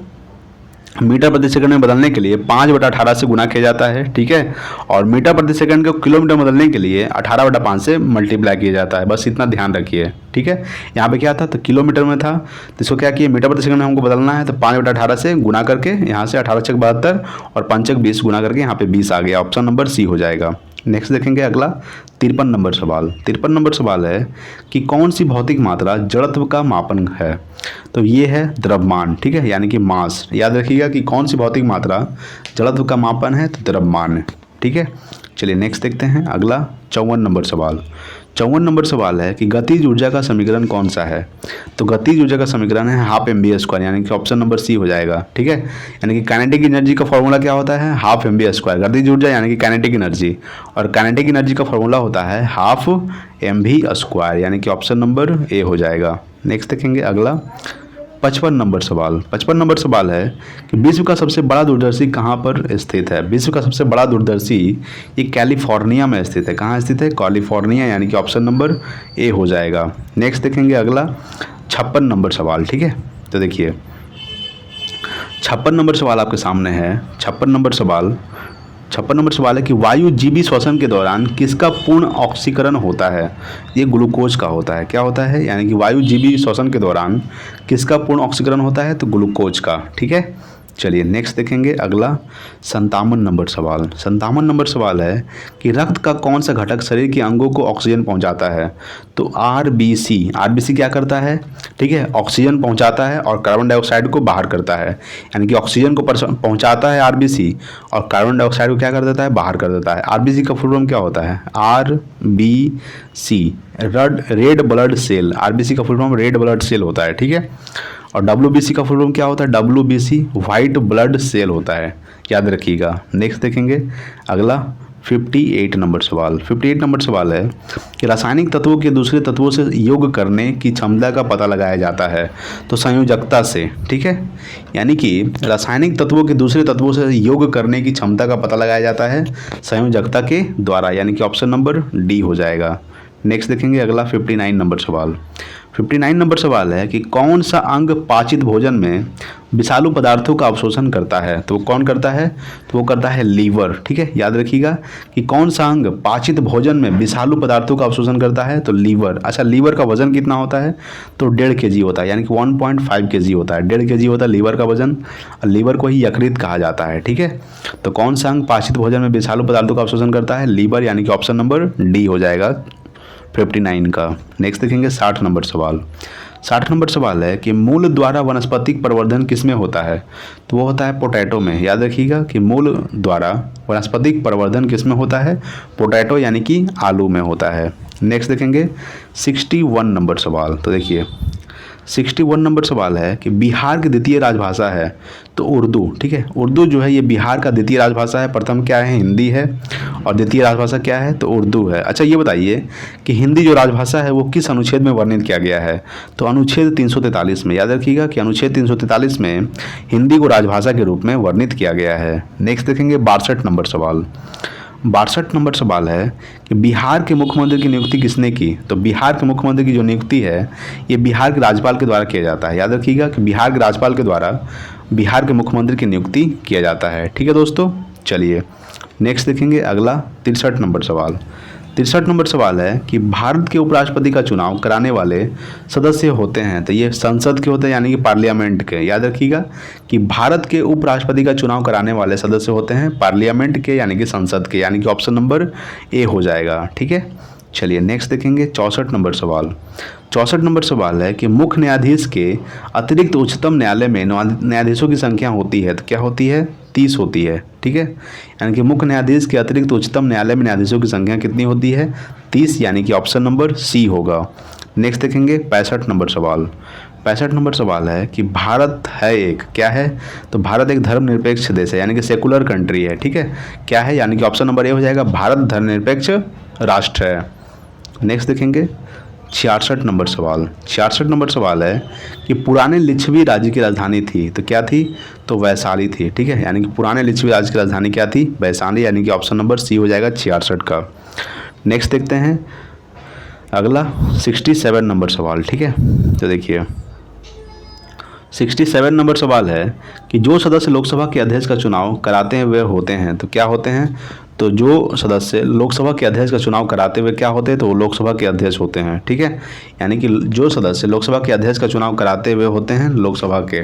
मीटर प्रति सेकंड में बदलने के लिए 5/18 से गुना किया जाता है। ठीक है, और मीटर प्रति सेकंड को किलोमीटर में बदलने के लिए 18/5 से मल्टीप्लाई किया जाता है। बस इतना ध्यान रखिए। ठीक है, यहाँ पे क्या था? तो किलोमीटर में था, तो इसको क्या किए? मीटर प्रति सेकंड में हमको बदलना है, तो 5/18 से गुना करके यहाँ से 18 चक 72 और 5 चक 20 गुना करके यहाँ पे 20 आ गया। ऑप्शन नंबर सी हो जाएगा। नेक्स्ट देखेंगे अगला 53 नंबर सवाल। 53 नंबर सवाल है कि कौन सी भौतिक मात्रा जड़त्व का मापन है? तो ये है द्रव्यमान। ठीक है, यानी कि मास। याद रखिएगा कि कौन सी भौतिक मात्रा जड़त्व का मापन है? तो द्रव्यमान। ठीक है, चलिए नेक्स्ट देखते हैं अगला 54 नंबर सवाल। 54 नंबर सवाल है कि गतिज ऊर्जा का समीकरण कौन सा है। तो गतिज ऊर्जा का समीकरण है हाफ mv², यानी कि ऑप्शन नंबर सी हो जाएगा। ठीक है, यानी कि काइनेटिक एनर्जी का फॉर्मूला क्या होता है, हाफ mv²। गतिज ऊर्जा यानी कि काइनेटिक एनर्जी, और काइनेटिक एनर्जी का फॉर्मूला होता है हाफ mv², यानी कि ऑप्शन नंबर ए हो जाएगा। नेक्स्ट देखेंगे अगला 55 नंबर सवाल। 55 नंबर सवाल है कि विश्व का सबसे बड़ा दूरदर्शी कहाँ पर स्थित है। विश्व का सबसे बड़ा दूरदर्शी ये कैलिफोर्निया में स्थित है। कहाँ स्थित है, कैलिफोर्निया, यानी कि ऑप्शन नंबर ए हो जाएगा। नेक्स्ट देखेंगे अगला 56 नंबर सवाल। ठीक है, तो देखिए 56 नंबर सवाल आपके सामने है। 56 नंबर सवाल है कि वायु जीवी श्वसन के दौरान किसका पूर्ण ऑक्सीकरण होता है। ये ग्लूकोज का होता है। क्या होता है, यानी कि वायु जीवी श्वसन के दौरान किसका पूर्ण ऑक्सीकरण होता है, तो ग्लूकोज का। ठीक है, चलिए नेक्स्ट देखेंगे अगला 57 नंबर सवाल। 57 नंबर सवाल है कि रक्त का कौन सा घटक शरीर के अंगों को ऑक्सीजन पहुंचाता है। तो आरबीसी क्या करता है, ठीक है, ऑक्सीजन पहुंचाता है और कार्बन डाइऑक्साइड को बाहर करता है। यानी कि ऑक्सीजन को पहुंचाता है आरबीसी, और कार्बन डाइऑक्साइड को क्या कर देता है, बाहर कर देता है। आरबीसी का फुल फॉर्म क्या होता है, RBC, red blood cell. RBC का full form red blood cell होता है। ठीक है, और डब्ल्यूबीसी का फुल फॉर्म क्या होता है, डब्ल्यूबीसी वाइट ब्लड सेल होता है, याद रखिएगा। नेक्स्ट देखेंगे अगला 58 नंबर सवाल। 58 नंबर सवाल है कि रासायनिक तत्वों के दूसरे तत्वों से योग करने की क्षमता का पता लगाया जाता है। तो संयोजकता से। ठीक है, यानी कि रासायनिक तत्वों के दूसरे तत्वों से योग करने की क्षमता का पता लगाया जाता है संयोजकता के द्वारा, यानी कि ऑप्शन नंबर डी हो जाएगा। नेक्स्ट देखेंगे अगला 59 नंबर सवाल। 59 नंबर सवाल है कि कौन सा अंग पाचित भोजन में विषालु पदार्थों का अवशोषण करता है। तो वो कौन करता है, तो वो करता है लीवर। ठीक है, याद रखिएगा कि कौन सा अंग पाचित भोजन में विषालु पदार्थों का अवशोषण करता है, तो लीवर। अच्छा, लीवर का वजन कितना होता है, तो 1.5 kg होता है, यानी कि 1.5 kg होता है। 1.5 kg होता है लीवर का वजन, और लीवर को ही यकृत कहा जाता है। ठीक है, तो कौन सा अंग पाचित भोजन में विषालु पदार्थों का अवशोषण करता है, लीवर, यानी कि ऑप्शन नंबर डी हो जाएगा 59 का। नेक्स्ट देखेंगे 60 नंबर सवाल। 60 नंबर सवाल है कि मूल द्वारा वनस्पतिक प्रवर्धन किसमें होता है। तो वो होता है पोटैटो में। याद रखिएगा कि मूल द्वारा वनस्पतिक प्रवर्धन किसमें होता है, पोटैटो, यानी कि आलू में होता है। नेक्स्ट देखेंगे 61 नंबर सवाल। तो देखिए 61 नंबर सवाल है कि बिहार की द्वितीय राजभाषा है तो उर्दू। ठीक है, उर्दू जो है ये बिहार का द्वितीय राजभाषा है। प्रथम क्या है, हिंदी है, और द्वितीय राजभाषा क्या है, तो उर्दू है। अच्छा, ये बताइए कि हिंदी जो राजभाषा है वो किस अनुच्छेद में वर्णित किया गया है। तो अनुच्छेद 343 में। याद रखिएगा कि अनुच्छेद 343 में हिंदी को राजभाषा के रूप में वर्णित किया गया है। नेक्स्ट देखेंगे 62 नंबर सवाल। 62 नंबर सवाल है कि बिहार के मुख्यमंत्री की नियुक्ति किसने की। तो बिहार के मुख्यमंत्री की जो नियुक्ति है ये बिहार के राज्यपाल के द्वारा किया जाता है। याद रखिएगा कि बिहार के राज्यपाल के द्वारा बिहार के मुख्यमंत्री की नियुक्ति किया जाता है। ठीक है दोस्तों, चलिए नेक्स्ट देखेंगे अगला 63 नंबर सवाल। 63 नंबर सवाल है कि भारत के उपराष्ट्रपति का चुनाव कराने वाले सदस्य होते हैं। तो ये संसद के होते हैं, यानी कि पार्लियामेंट के। याद रखिएगा कि भारत के उपराष्ट्रपति का चुनाव कराने वाले सदस्य होते हैं पार्लियामेंट के, यानी कि संसद के, यानी कि ऑप्शन नंबर ए हो जाएगा। ठीक है, चलिए नेक्स्ट देखेंगे 64 नंबर सवाल। 64 नंबर सवाल है कि मुख्य न्यायाधीश के अतिरिक्त उच्चतम न्यायालय में न्यायाधीशों की संख्या होती है। तो क्या होती है, 30 होती है। ठीक है, यानी कि मुख्य न्यायाधीश के अतिरिक्त उच्चतम न्यायालय में न्यायाधीशों की संख्या कितनी होती है, 30, यानी कि ऑप्शन नंबर सी होगा। नेक्स्ट देखेंगे 65 नंबर सवाल। 65 नंबर सवाल है कि भारत है एक, क्या है, तो भारत एक धर्मनिरपेक्ष देश है, यानी कि सेकुलर कंट्री है। ठीक है, क्या है, यानी कि ऑप्शन नंबर ए हो जाएगा, भारत धर्मनिरपेक्ष राष्ट्र है। नेक्स्ट देखेंगे 66 नंबर सवाल। 66 नंबर सवाल है कि पुराने लिच्छवी राज्य की राजधानी थी। तो क्या थी, तो वैशाली थी। ठीक है, यानी कि पुराने लिच्छवी राज्य की राजधानी क्या थी, वैशाली, यानी कि ऑप्शन नंबर सी हो जाएगा 66 का। नेक्स्ट देखते हैं अगला 67 नंबर सवाल। ठीक है, तो देखिए 67 नंबर सवाल है कि जो सदस्य लोकसभा के अध्यक्ष का चुनाव कराते हैं वे होते हैं। तो क्या होते हैं, तो जो सदस्य लोकसभा के अध्यक्ष का चुनाव कराते हुए क्या होते हैं, तो वो लोकसभा के अध्यक्ष होते हैं। ठीक है, यानी कि जो सदस्य लोकसभा के अध्यक्ष का चुनाव कराते हुए होते हैं लोकसभा के।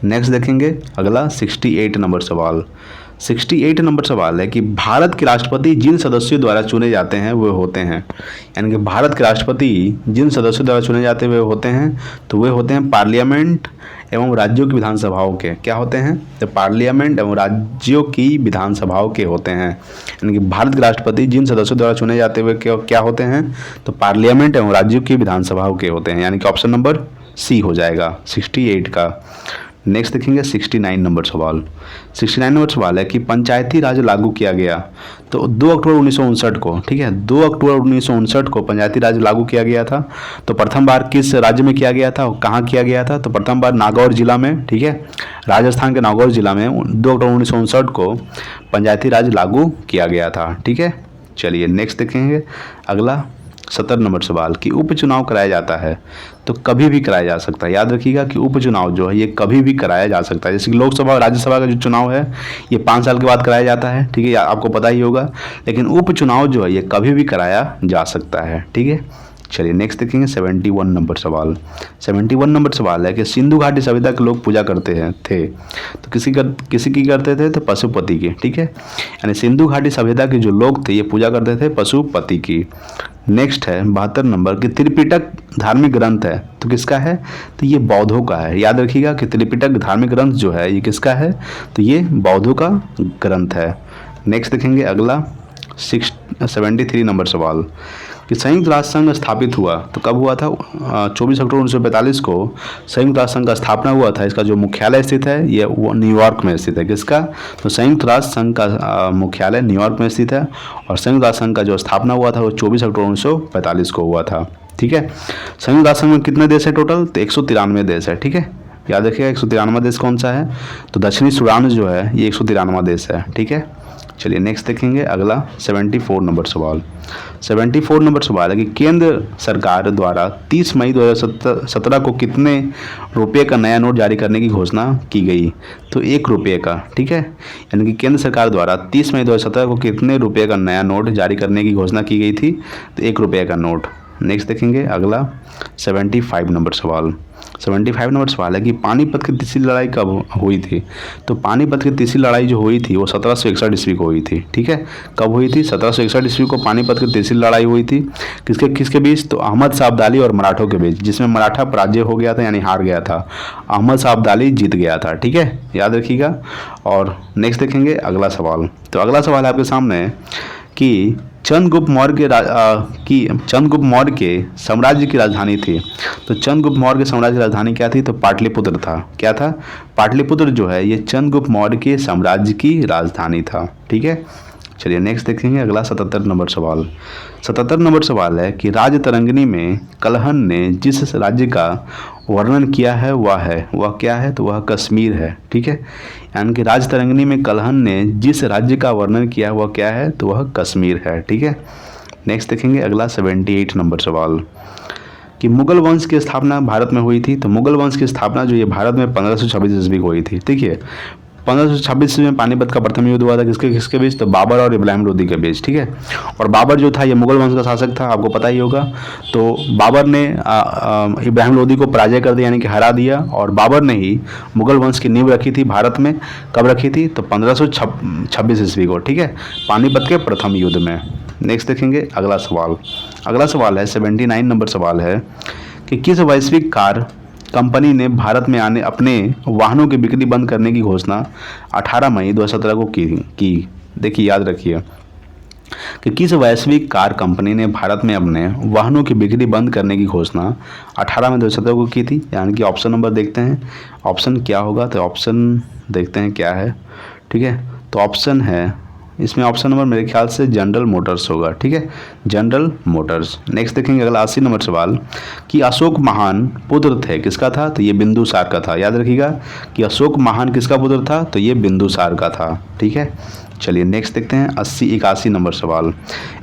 नेक्स्ट देखेंगे अगला 68 नंबर सवाल। 68 नंबर सवाल है कि भारत के राष्ट्रपति जिन सदस्यों द्वारा चुने जाते हैं वे होते हैं, यानी कि भारत के राष्ट्रपति जिन सदस्यों द्वारा चुने जाते हैं वे होते हैं, तो वे होते हैं पार्लियामेंट एवं राज्यों की विधानसभाओं के। क्या होते हैं? तो पार्लियामेंट एवं राज्यों की विधानसभाओं के होते हैं। यानी कि भारत के राष्ट्रपति जिन सदस्यों द्वारा चुने जाते हुए क्या होते हैं? तो पार्लियामेंट एवं राज्यों की विधानसभाओं के होते हैं, यानी कि ऑप्शन नंबर सी हो जाएगा 68 का। नेक्स्ट देखेंगे 69 नंबर सवाल। 69 नंबर सवाल है कि पंचायती राज लागू किया गया, तो 2 अक्टूबर 1959 को, ठीक है, 2 अक्टूबर 1959 को पंचायती राज लागू किया गया था। तो प्रथम बार किस राज्य में किया गया था और कहाँ किया गया था? तो प्रथम बार नागौर जिला में, ठीक है, राजस्थान के नागौर जिला में 2 अक्टूबर 1959 को पंचायती राज लागू किया गया था, ठीक है। चलिए नेक्स्ट देखेंगे अगला 70 नंबर सवाल कि उपचुनाव कराया जाता है तो कभी भी कराया जा सकता है। याद रखिएगा कि उपचुनाव जो है ये कभी भी कराया जा सकता है। जैसे कि लोकसभा और राज्यसभा का जो चुनाव है ये 5 साल के बाद कराया जाता है, ठीक है, आपको पता ही होगा। लेकिन उपचुनाव जो है ये कभी भी कराया जा सकता है, ठीक है। चलिए नेक्स्ट देखेंगे 71 नंबर सवाल। 71 नंबर सवाल है कि सिंधु घाटी सभ्यता के लोग पूजा करते थे, तो किसी की करते थे? तो पशुपति की, ठीक है। यानी सिंधु घाटी सभ्यता के जो लोग थे ये पूजा करते थे पशुपति की। नेक्स्ट है 72 नंबर कि त्रिपिटक धार्मिक ग्रंथ है, तो किसका है? तो ये बौद्धों का है। याद रखिएगा कि त्रिपिटक धार्मिक ग्रंथ जो है ये किसका है? तो ये बौद्धों का ग्रंथ है। नेक्स्ट देखेंगे अगला 73 नंबर सवाल कि संयुक्त राष्ट्र संघ स्थापित हुआ तो कब हुआ था? 24 अक्टूबर 1945 को संयुक्त राष्ट्र संघ का स्थापना हुआ था। इसका जो मुख्यालय स्थित है ये वो न्यूयॉर्क में स्थित है। किसका? तो संयुक्त राष्ट्र संघ का मुख्यालय न्यूयॉर्क में स्थित है और संयुक्त राष्ट्र संघ का जो स्थापना हुआ था वो 24 अक्टूबर 1945 को हुआ था, ठीक है। संयुक्त राष्ट्र संघ में कितने देश है टोटल? तो 193 देश है, ठीक है। याद रखिएगा 193वां देश कौन सा है? तो दक्षिणी सूडान जो है ये 193वां देश है, ठीक है। चलिए नेक्स्ट देखेंगे अगला 74 नंबर सवाल। 74 नंबर सवाल है कि केंद्र सरकार द्वारा 30 मई 2017 को कितने रुपये का नया नोट जारी करने की घोषणा की गई? तो 1 रुपये का, ठीक है। यानी कि केंद्र सरकार द्वारा 30 मई 2017 को कितने रुपये का नया नोट जारी करने की घोषणा की गई थी? तो 1 रुपये का नोट। नेक्स्ट देखेंगे अगला 75 नंबर सवाल। 75 नंबर सवाल है कि पानीपत की तीसरी लड़ाई कब हुई थी? तो पानीपत की तीसरी लड़ाई जो हुई थी वो 1761 ईस्वी को हुई थी, ठीक है। कब हुई थी? 1761 ईस्वी को पानीपत की तीसरी लड़ाई हुई थी। किसके बीच? तो अहमद शाह अब्दाली और मराठों के बीच, जिसमें मराठा पराजय हो गया था यानी हार गया था, अहमद शाह अब्दाली जीत गया था, ठीक है, याद रखिएगा। और नेक्स्ट देखेंगे अगला सवाल। तो अगला सवाल है आपके सामने कि चंद्रगुप्त मौर्य के साम्राज्य की राजधानी थी। तो चंद्रगुप्त मौर्य के साम्राज्य की राजधानी क्या थी? तो पाटलिपुत्र था। क्या था? पाटलिपुत्र जो है ये चंद्रगुप्त मौर्य के साम्राज्य की राजधानी था, ठीक है। चलिए नेक्स्ट देखेंगे अगला 77 नंबर सवाल। 77 नंबर सवाल है कि राजतरंगिणी में कलहन ने जिस राज्य का वर्णन किया है वह क्या है? तो वह कश्मीर है, ठीक है। यानी कि राजतरंगिणी में कलहन ने जिस राज्य का वर्णन किया है वह क्या है? तो वह कश्मीर है, ठीक है। नेक्स्ट देखेंगे अगला 78 नंबर सवाल कि मुगल वंश की स्थापना भारत में हुई थी। तो मुगल वंश की स्थापना जो ये भारत में 1526 ईस्वी को हुई थी, ठीक है। 1526 में पानीपत का प्रथम युद्ध हुआ था किसके बीच? तो बाबर और इब्राहिम लोदी के बीच, ठीक है। और बाबर जो था ये मुगल वंश का शासक था, आपको पता ही होगा। तो बाबर ने इब्राहिम लोदी को पराजय कर दिया यानी कि हरा दिया, और बाबर ने ही मुगल वंश की नींव रखी थी भारत में। कब रखी थी? तो 1526 ईस्वी को, ठीक है, पानीपत के प्रथम युद्ध में। नेक्स्ट देखेंगे अगला सवाल। अगला सवाल है 79 नंबर सवाल है कि किस वैश्विक कार कंपनी ने भारत में आने अपने वाहनों की बिक्री बंद करने की घोषणा 18 मई 2017 को की? देखिए याद रखिए कि किस वैश्विक कार कंपनी ने भारत में अपने वाहनों की बिक्री बंद करने की घोषणा 18 मई 2017 को की थी? यानी कि ऑप्शन नंबर देखते हैं, ऑप्शन क्या होगा? तो ऑप्शन देखते हैं क्या है, ठीक है। तो ऑप्शन है इसमें ऑप्शन नंबर मेरे ख्याल से जनरल मोटर्स होगा, ठीक है, जनरल मोटर्स। नेक्स्ट देखेंगे अगला 80 नंबर सवाल कि अशोक महान पुत्र थे किसका था? तो ये बिंदुसार का था। याद रखिएगा कि अशोक महान किसका पुत्र था? तो ये बिंदुसार का था, ठीक है। चलिए नेक्स्ट देखते हैं 81 नंबर सवाल।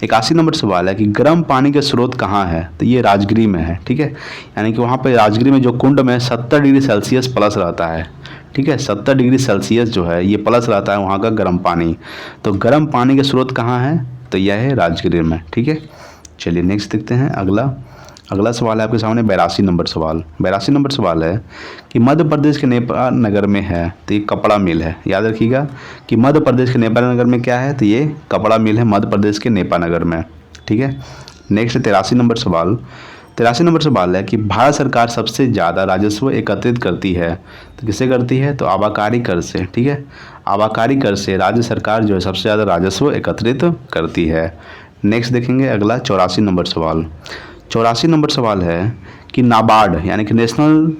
81 नंबर सवाल है कि गर्म पानी के स्रोत कहाँ है? तो ये राजगिरी में है, ठीक है। यानी कि वहाँ पर राजगिरी में जो कुंड में 70 डिग्री सेल्सियस प्लस रहता है, ठीक है, 70 डिग्री सेल्सियस जो है ये प्लस रहता है वहाँ का गर्म पानी। तो गर्म पानी के स्रोत कहाँ है? तो यह है राजगिरी में, ठीक है। चलिए नेक्स्ट देखते हैं अगला अगला सवाल है आपके सामने 82 नंबर सवाल। 82 नंबर सवाल है कि मध्य प्रदेश के नेपा नगर में है तो ये कपड़ा मिल है। याद रखिएगा कि मध्य प्रदेश के नेपा नगर में क्या है, तो ये कपड़ा मिल है मध्य प्रदेश के नेपा नगर में। ठीक है, नेक्स्ट 83 नंबर सवाल। 83 नंबर सवाल है कि भारत सरकार सबसे ज़्यादा राजस्व एकत्रित करती है तो किससे करती है, तो आबकारी कर से। ठीक है, आबकारी कर से राज्य सरकार जो है सबसे ज़्यादा राजस्व एकत्रित करती है। नेक्स्ट देखेंगे अगला 84 नंबर सवाल। 84 नंबर सवाल है कि नाबार्ड यानी कि नेशनल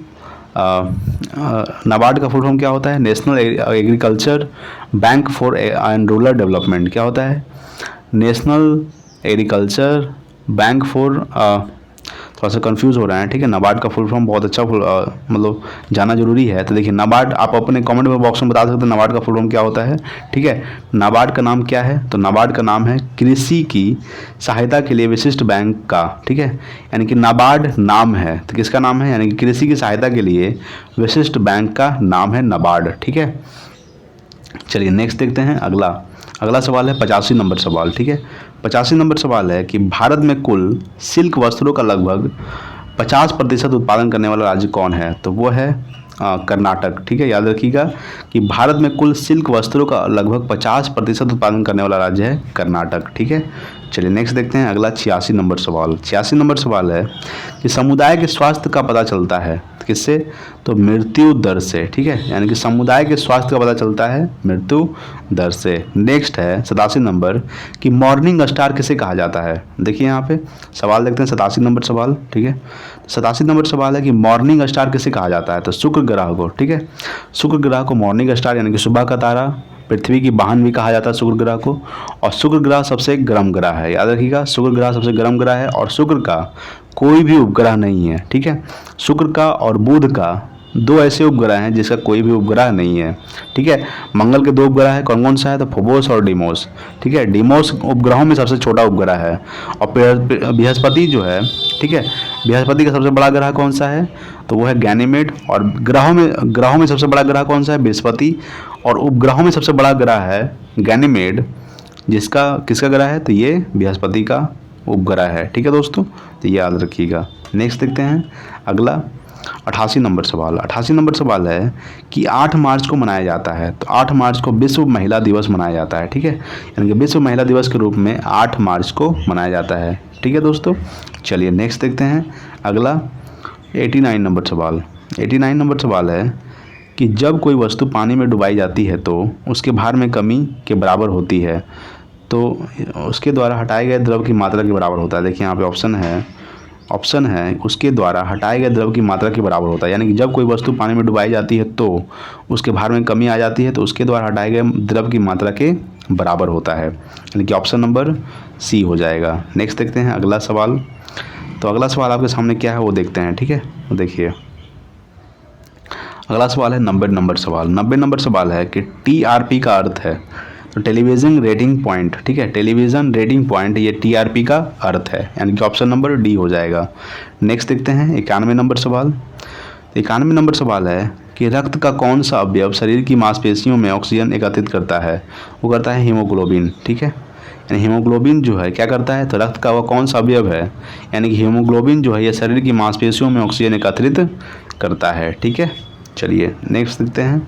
नाबार्ड का फुल फॉर्म क्या होता है, national agriculture bank for and rural development. क्या होता है, नेशनल एग्रीकल्चर बैंक फॉर, थोड़ा सा कंफ्यूज हो रहा है। ठीक है, नाबार्ड का फुल फॉर्म बहुत अच्छा मतलब जाना जरूरी है। तो देखिए नाबार्ड आप अपने कमेंट में बॉक्स में बता सकते हैं नाबार्ड का फुल फॉर्म क्या होता है। ठीक है, नाबार्ड का नाम क्या है, तो नाबार्ड का नाम है कृषि की सहायता के लिए विशिष्ट बैंक का। ठीक है, यानी कि नाबार्ड नाम है तो किसका नाम है, यानी कि कृषि की सहायता के लिए विशिष्ट बैंक का नाम है नाबार्ड। ठीक है, चलिए नेक्स्ट देखते हैं अगला सवाल है 85 नंबर सवाल। ठीक है, 85 नंबर सवाल है कि भारत में कुल सिल्क वस्त्रों का लगभग 50% उत्पादन करने वाला राज्य कौन है, तो वो है कर्नाटक। ठीक है, याद रखिएगा कि भारत में कुल सिल्क वस्त्रों का लगभग 50% उत्पादन करने वाला राज्य है कर्नाटक। ठीक है, चलिए नेक्स्ट देखते हैं अगला 86 नंबर सवाल। 86 नंबर सवाल है कि समुदाय के स्वास्थ्य का पता चलता है किससे, तो मृत्यु दर से। ठीक है, यानी कि समुदाय के स्वास्थ्य का पता चलता है मृत्यु दर से। नेक्स्ट है 87 नंबर कि मॉर्निंग स्टार किसे कहा जाता है। देखिए यहाँ पे सवाल देखते हैं 87 नंबर सवाल। ठीक है, 87 नंबर सवाल है कि मॉर्निंग स्टार किसे कहा जाता है, तो शुक्र ग्रह को। ठीक है, शुक्र ग्रह को मॉर्निंग स्टार यानी कि सुबह का तारा, पृथ्वी की बहन भी कहा जाता है शुक्र ग्रह को। और शुक्र ग्रह सबसे गर्म ग्रह है, याद रखिएगा शुक्र ग्रह सबसे गर्म ग्रह है और शुक्र का कोई भी उपग्रह नहीं है। ठीक है, शुक्र का और बुध का दो ऐसे उपग्रह हैं जिसका कोई भी उपग्रह नहीं है। ठीक है, मंगल के दो उपग्रह है, कौन कौन सा है, तो फोबोस और डिमोस। ठीक है, डिमोस उपग्रहों में सबसे छोटा उपग्रह है और बृहस्पति जो है, ठीक है, बृहस्पति का सबसे बड़ा ग्रह कौन सा है, तो वो है गैनीमेड। और ग्रहों में सबसे बड़ा ग्रह कौन सा है, बृहस्पति। और उपग्रहों में सबसे बड़ा ग्रह है गैनीमेड, जिसका किसका ग्रह है, तो ये बृहस्पति का उपग्रह है। ठीक है दोस्तों, तो ये याद रखिएगा। नेक्स्ट देखते हैं अगला 88 नंबर सवाल। 88 नंबर सवाल है कि 8 मार्च को मनाया जाता है, तो 8 मार्च को विश्व महिला दिवस मनाया जाता है। ठीक है, यानी कि विश्व महिला दिवस के रूप में 8 मार्च को मनाया जाता है। ठीक है दोस्तों, चलिए नेक्स्ट देखते हैं अगला 89 नंबर सवाल। 89 नंबर सवाल है कि जब कोई वस्तु पानी में डुबाई जाती है तो उसके भार में कमी के बराबर होती है, तो उसके द्वारा हटाए गए द्रव की मात्रा के बराबर होता है। देखिए यहाँ पे ऑप्शन है उसके द्वारा हटाए गए द्रव की मात्रा के बराबर होता है। यानी कि जब कोई वस्तु पानी में डुबाई जाती है तो उसके भार में कमी आ जाती है तो उसके द्वारा हटाए गए द्रव की मात्रा के बराबर होता है, यानी कि ऑप्शन नंबर सी हो जाएगा। नेक्स्ट देखते हैं अगला सवाल। तो अगला सवाल आपके सामने क्या है वो देखते हैं। ठीक है, तो देखिए अगला सवाल है 90 नंबर सवाल। 90 नंबर सवाल है कि टीआरपी का अर्थ है, तो टेलीविज़न रेटिंग पॉइंट। ठीक है, टेलीविज़न रेटिंग पॉइंट ये टीआरपी का अर्थ है, यानी कि ऑप्शन नंबर डी हो जाएगा। नेक्स्ट देखते हैं 91 नंबर सवाल। 91 नंबर सवाल है कि रक्त का कौन सा अवयव शरीर की मांसपेशियों में ऑक्सीजन एकत्रित करता है, वो करता है हीमोग्लोबिन। ठीक है, यानी हीमोग्लोबिन जो है क्या करता है, तो रक्त का वह कौन सा अवयव है, यानी कि हीमोग्लोबिन जो है ये शरीर की मांसपेशियों में ऑक्सीजन एकत्रित करता है। ठीक है, चलिए नेक्स्ट देखते हैं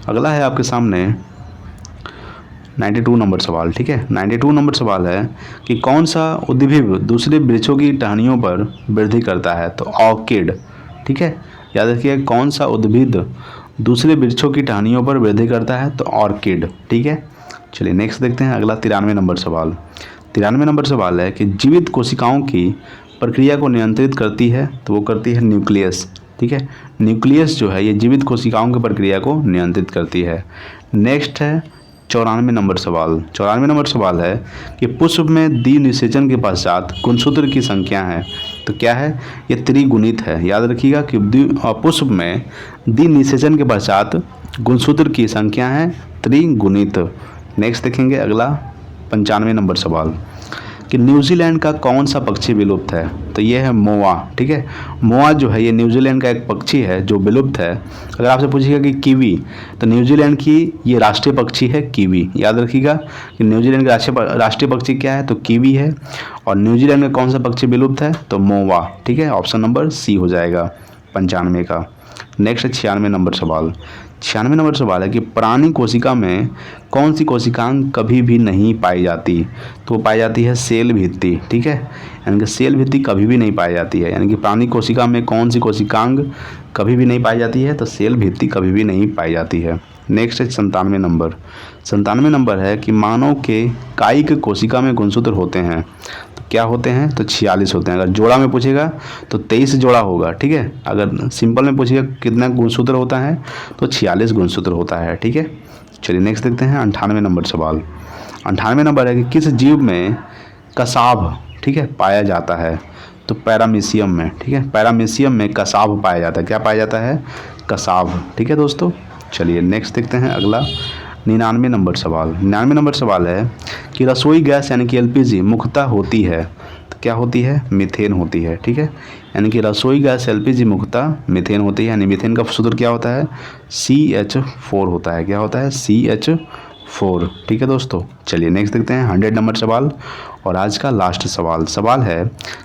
अगला है आपके सामने 92 नंबर सवाल। ठीक है, 92 नंबर सवाल है कि कौन सा उद्भिद दूसरे वृक्षों की टहनियों पर वृद्धि करता है, तो ऑर्किड। ठीक है, याद रखिए कौन सा उद्भिद दूसरे वृक्षों की टहनियों पर वृद्धि करता है, तो ऑर्किड। ठीक है, चलिए नेक्स्ट देखते हैं अगला 93 नंबर सवाल। 93 नंबर सवाल है कि जीवित कोशिकाओं की प्रक्रिया को नियंत्रित करती है, तो वो करती है न्यूक्लियस। ठीक है, न्यूक्लियस जो है ये जीवित कोशिकाओं की प्रक्रिया को नियंत्रित करती है। नेक्स्ट है 94 नंबर सवाल। 94 नंबर सवाल है कि पुष्प में द्विनिषेचन के पश्चात गुणसूत्र की संख्या है, तो क्या है, ये त्रिगुणित है। याद रखिएगा कि पुष्प में द्विनिषेचन के पश्चात गुणसूत्र की संख्या है त्रिगुणित। नेक्स्ट देखेंगे अगला 95 नंबर सवाल कि न्यूजीलैंड का कौन सा पक्षी विलुप्त है, तो ये है मोआ। ठीक है, मोआ जो है ये न्यूजीलैंड का एक पक्षी है जो विलुप्त है। अगर आपसे पूछिएगा कि कीवी, तो न्यूजीलैंड की ये राष्ट्रीय पक्षी है कीवी। याद रखिएगा कि न्यूजीलैंड का राष्ट्रीय पक्षी क्या है, तो कीवी है। और न्यूजीलैंड में कौन सा पक्षी विलुप्त है, तो मोआ। ठीक है, ऑप्शन नंबर सी हो जाएगा 95 का। नेक्स्ट है 96 नंबर सवाल। 96 नंबर सवाल है कि प्राणी कोशिका में कौन सी कोशिकांग कभी भी नहीं पाई जाती, तो पाई जाती है सेल भित्ति। ठीक है, यानी कि सेल भित्ति कभी भी नहीं पाई जाती है। यानी कि प्राणी कोशिका में कौन सी कोशिकांग कभी भी नहीं पाई जाती है, तो सेल भित्ति कभी भी नहीं पाई जाती है। नेक्स्ट है 97 नंबर। 97 नंबर है कि मानव के कायिक कोशिका में गुणसूत्र होते हैं, तो क्या होते हैं, तो 46 होते हैं। अगर जोड़ा में पूछेगा तो 23 जोड़ा होगा। ठीक है, अगर सिंपल में पूछेगा कितना गुणसूत्र होता है, तो 46 गुणसूत्र होता है। ठीक है, चलिए नेक्स्ट देखते हैं 98 नंबर सवाल। 98 नंबर है कि किस जीव में कसाभ, ठीक है, पाया जाता है, तो पैरामीशियम में। ठीक है, पैरामीशियम में कसाभ पाया जाता है। क्या पाया जाता है, कसाभ। ठीक है दोस्तों, चलिए नेक्स्ट देखते हैं अगला 99 नंबर सवाल। 99 नंबर सवाल है कि रसोई गैस यानी कि एलपीजी मुख्यतः होती है, तो क्या होती है, मीथेन होती है। ठीक है, यानी कि रसोई गैस एलपीजी मुख्यतः मीथेन होती है। यानी मीथेन का सूत्र क्या होता है, CH4 होता है। क्या होता है, CH4। ठीक है दोस्तों, चलिए नेक्स्ट देखते हैं 100 नंबर सवाल और आज का लास्ट सवाल है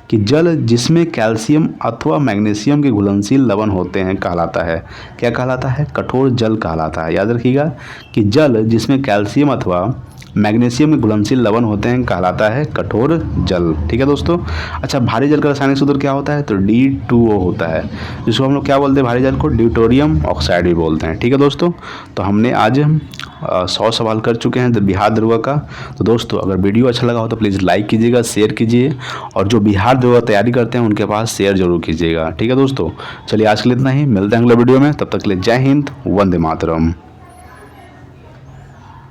कि जल जिसमें कैल्शियम अथवा मैग्नीशियम के घुलनशील लवण होते हैं कहलाता है। क्या कहलाता है, कठोर जल कहलाता है। याद रखिएगा कि जल जिसमें कैल्शियम अथवा मैग्नीशियम के घुलनशील लवण होते हैं कहलाता है कठोर जल। ठीक है दोस्तों। अच्छा, भारी जल का रासायनिक सूत्र क्या होता है, तो D2O होता है, जिसको हम लोग क्या बोलते हैं, भारी जल को ड्यूटेरियम ऑक्साइड भी बोलते हैं। ठीक है दोस्तों, तो हमने आज 100 सवाल कर चुके हैं बिहार दरोगा का। तो दोस्तों अगर वीडियो अच्छा लगा हो तो प्लीज़ लाइक कीजिएगा, शेयर कीजिए, और जो बिहार दरोगा तैयारी करते हैं उनके पास शेयर जरूर कीजिएगा। ठीक है दोस्तों, चलिए आज के लिए इतना ही, मिलते हैं अगले वीडियो में। तब तक के लिए जय हिंद, वंदे मातरम।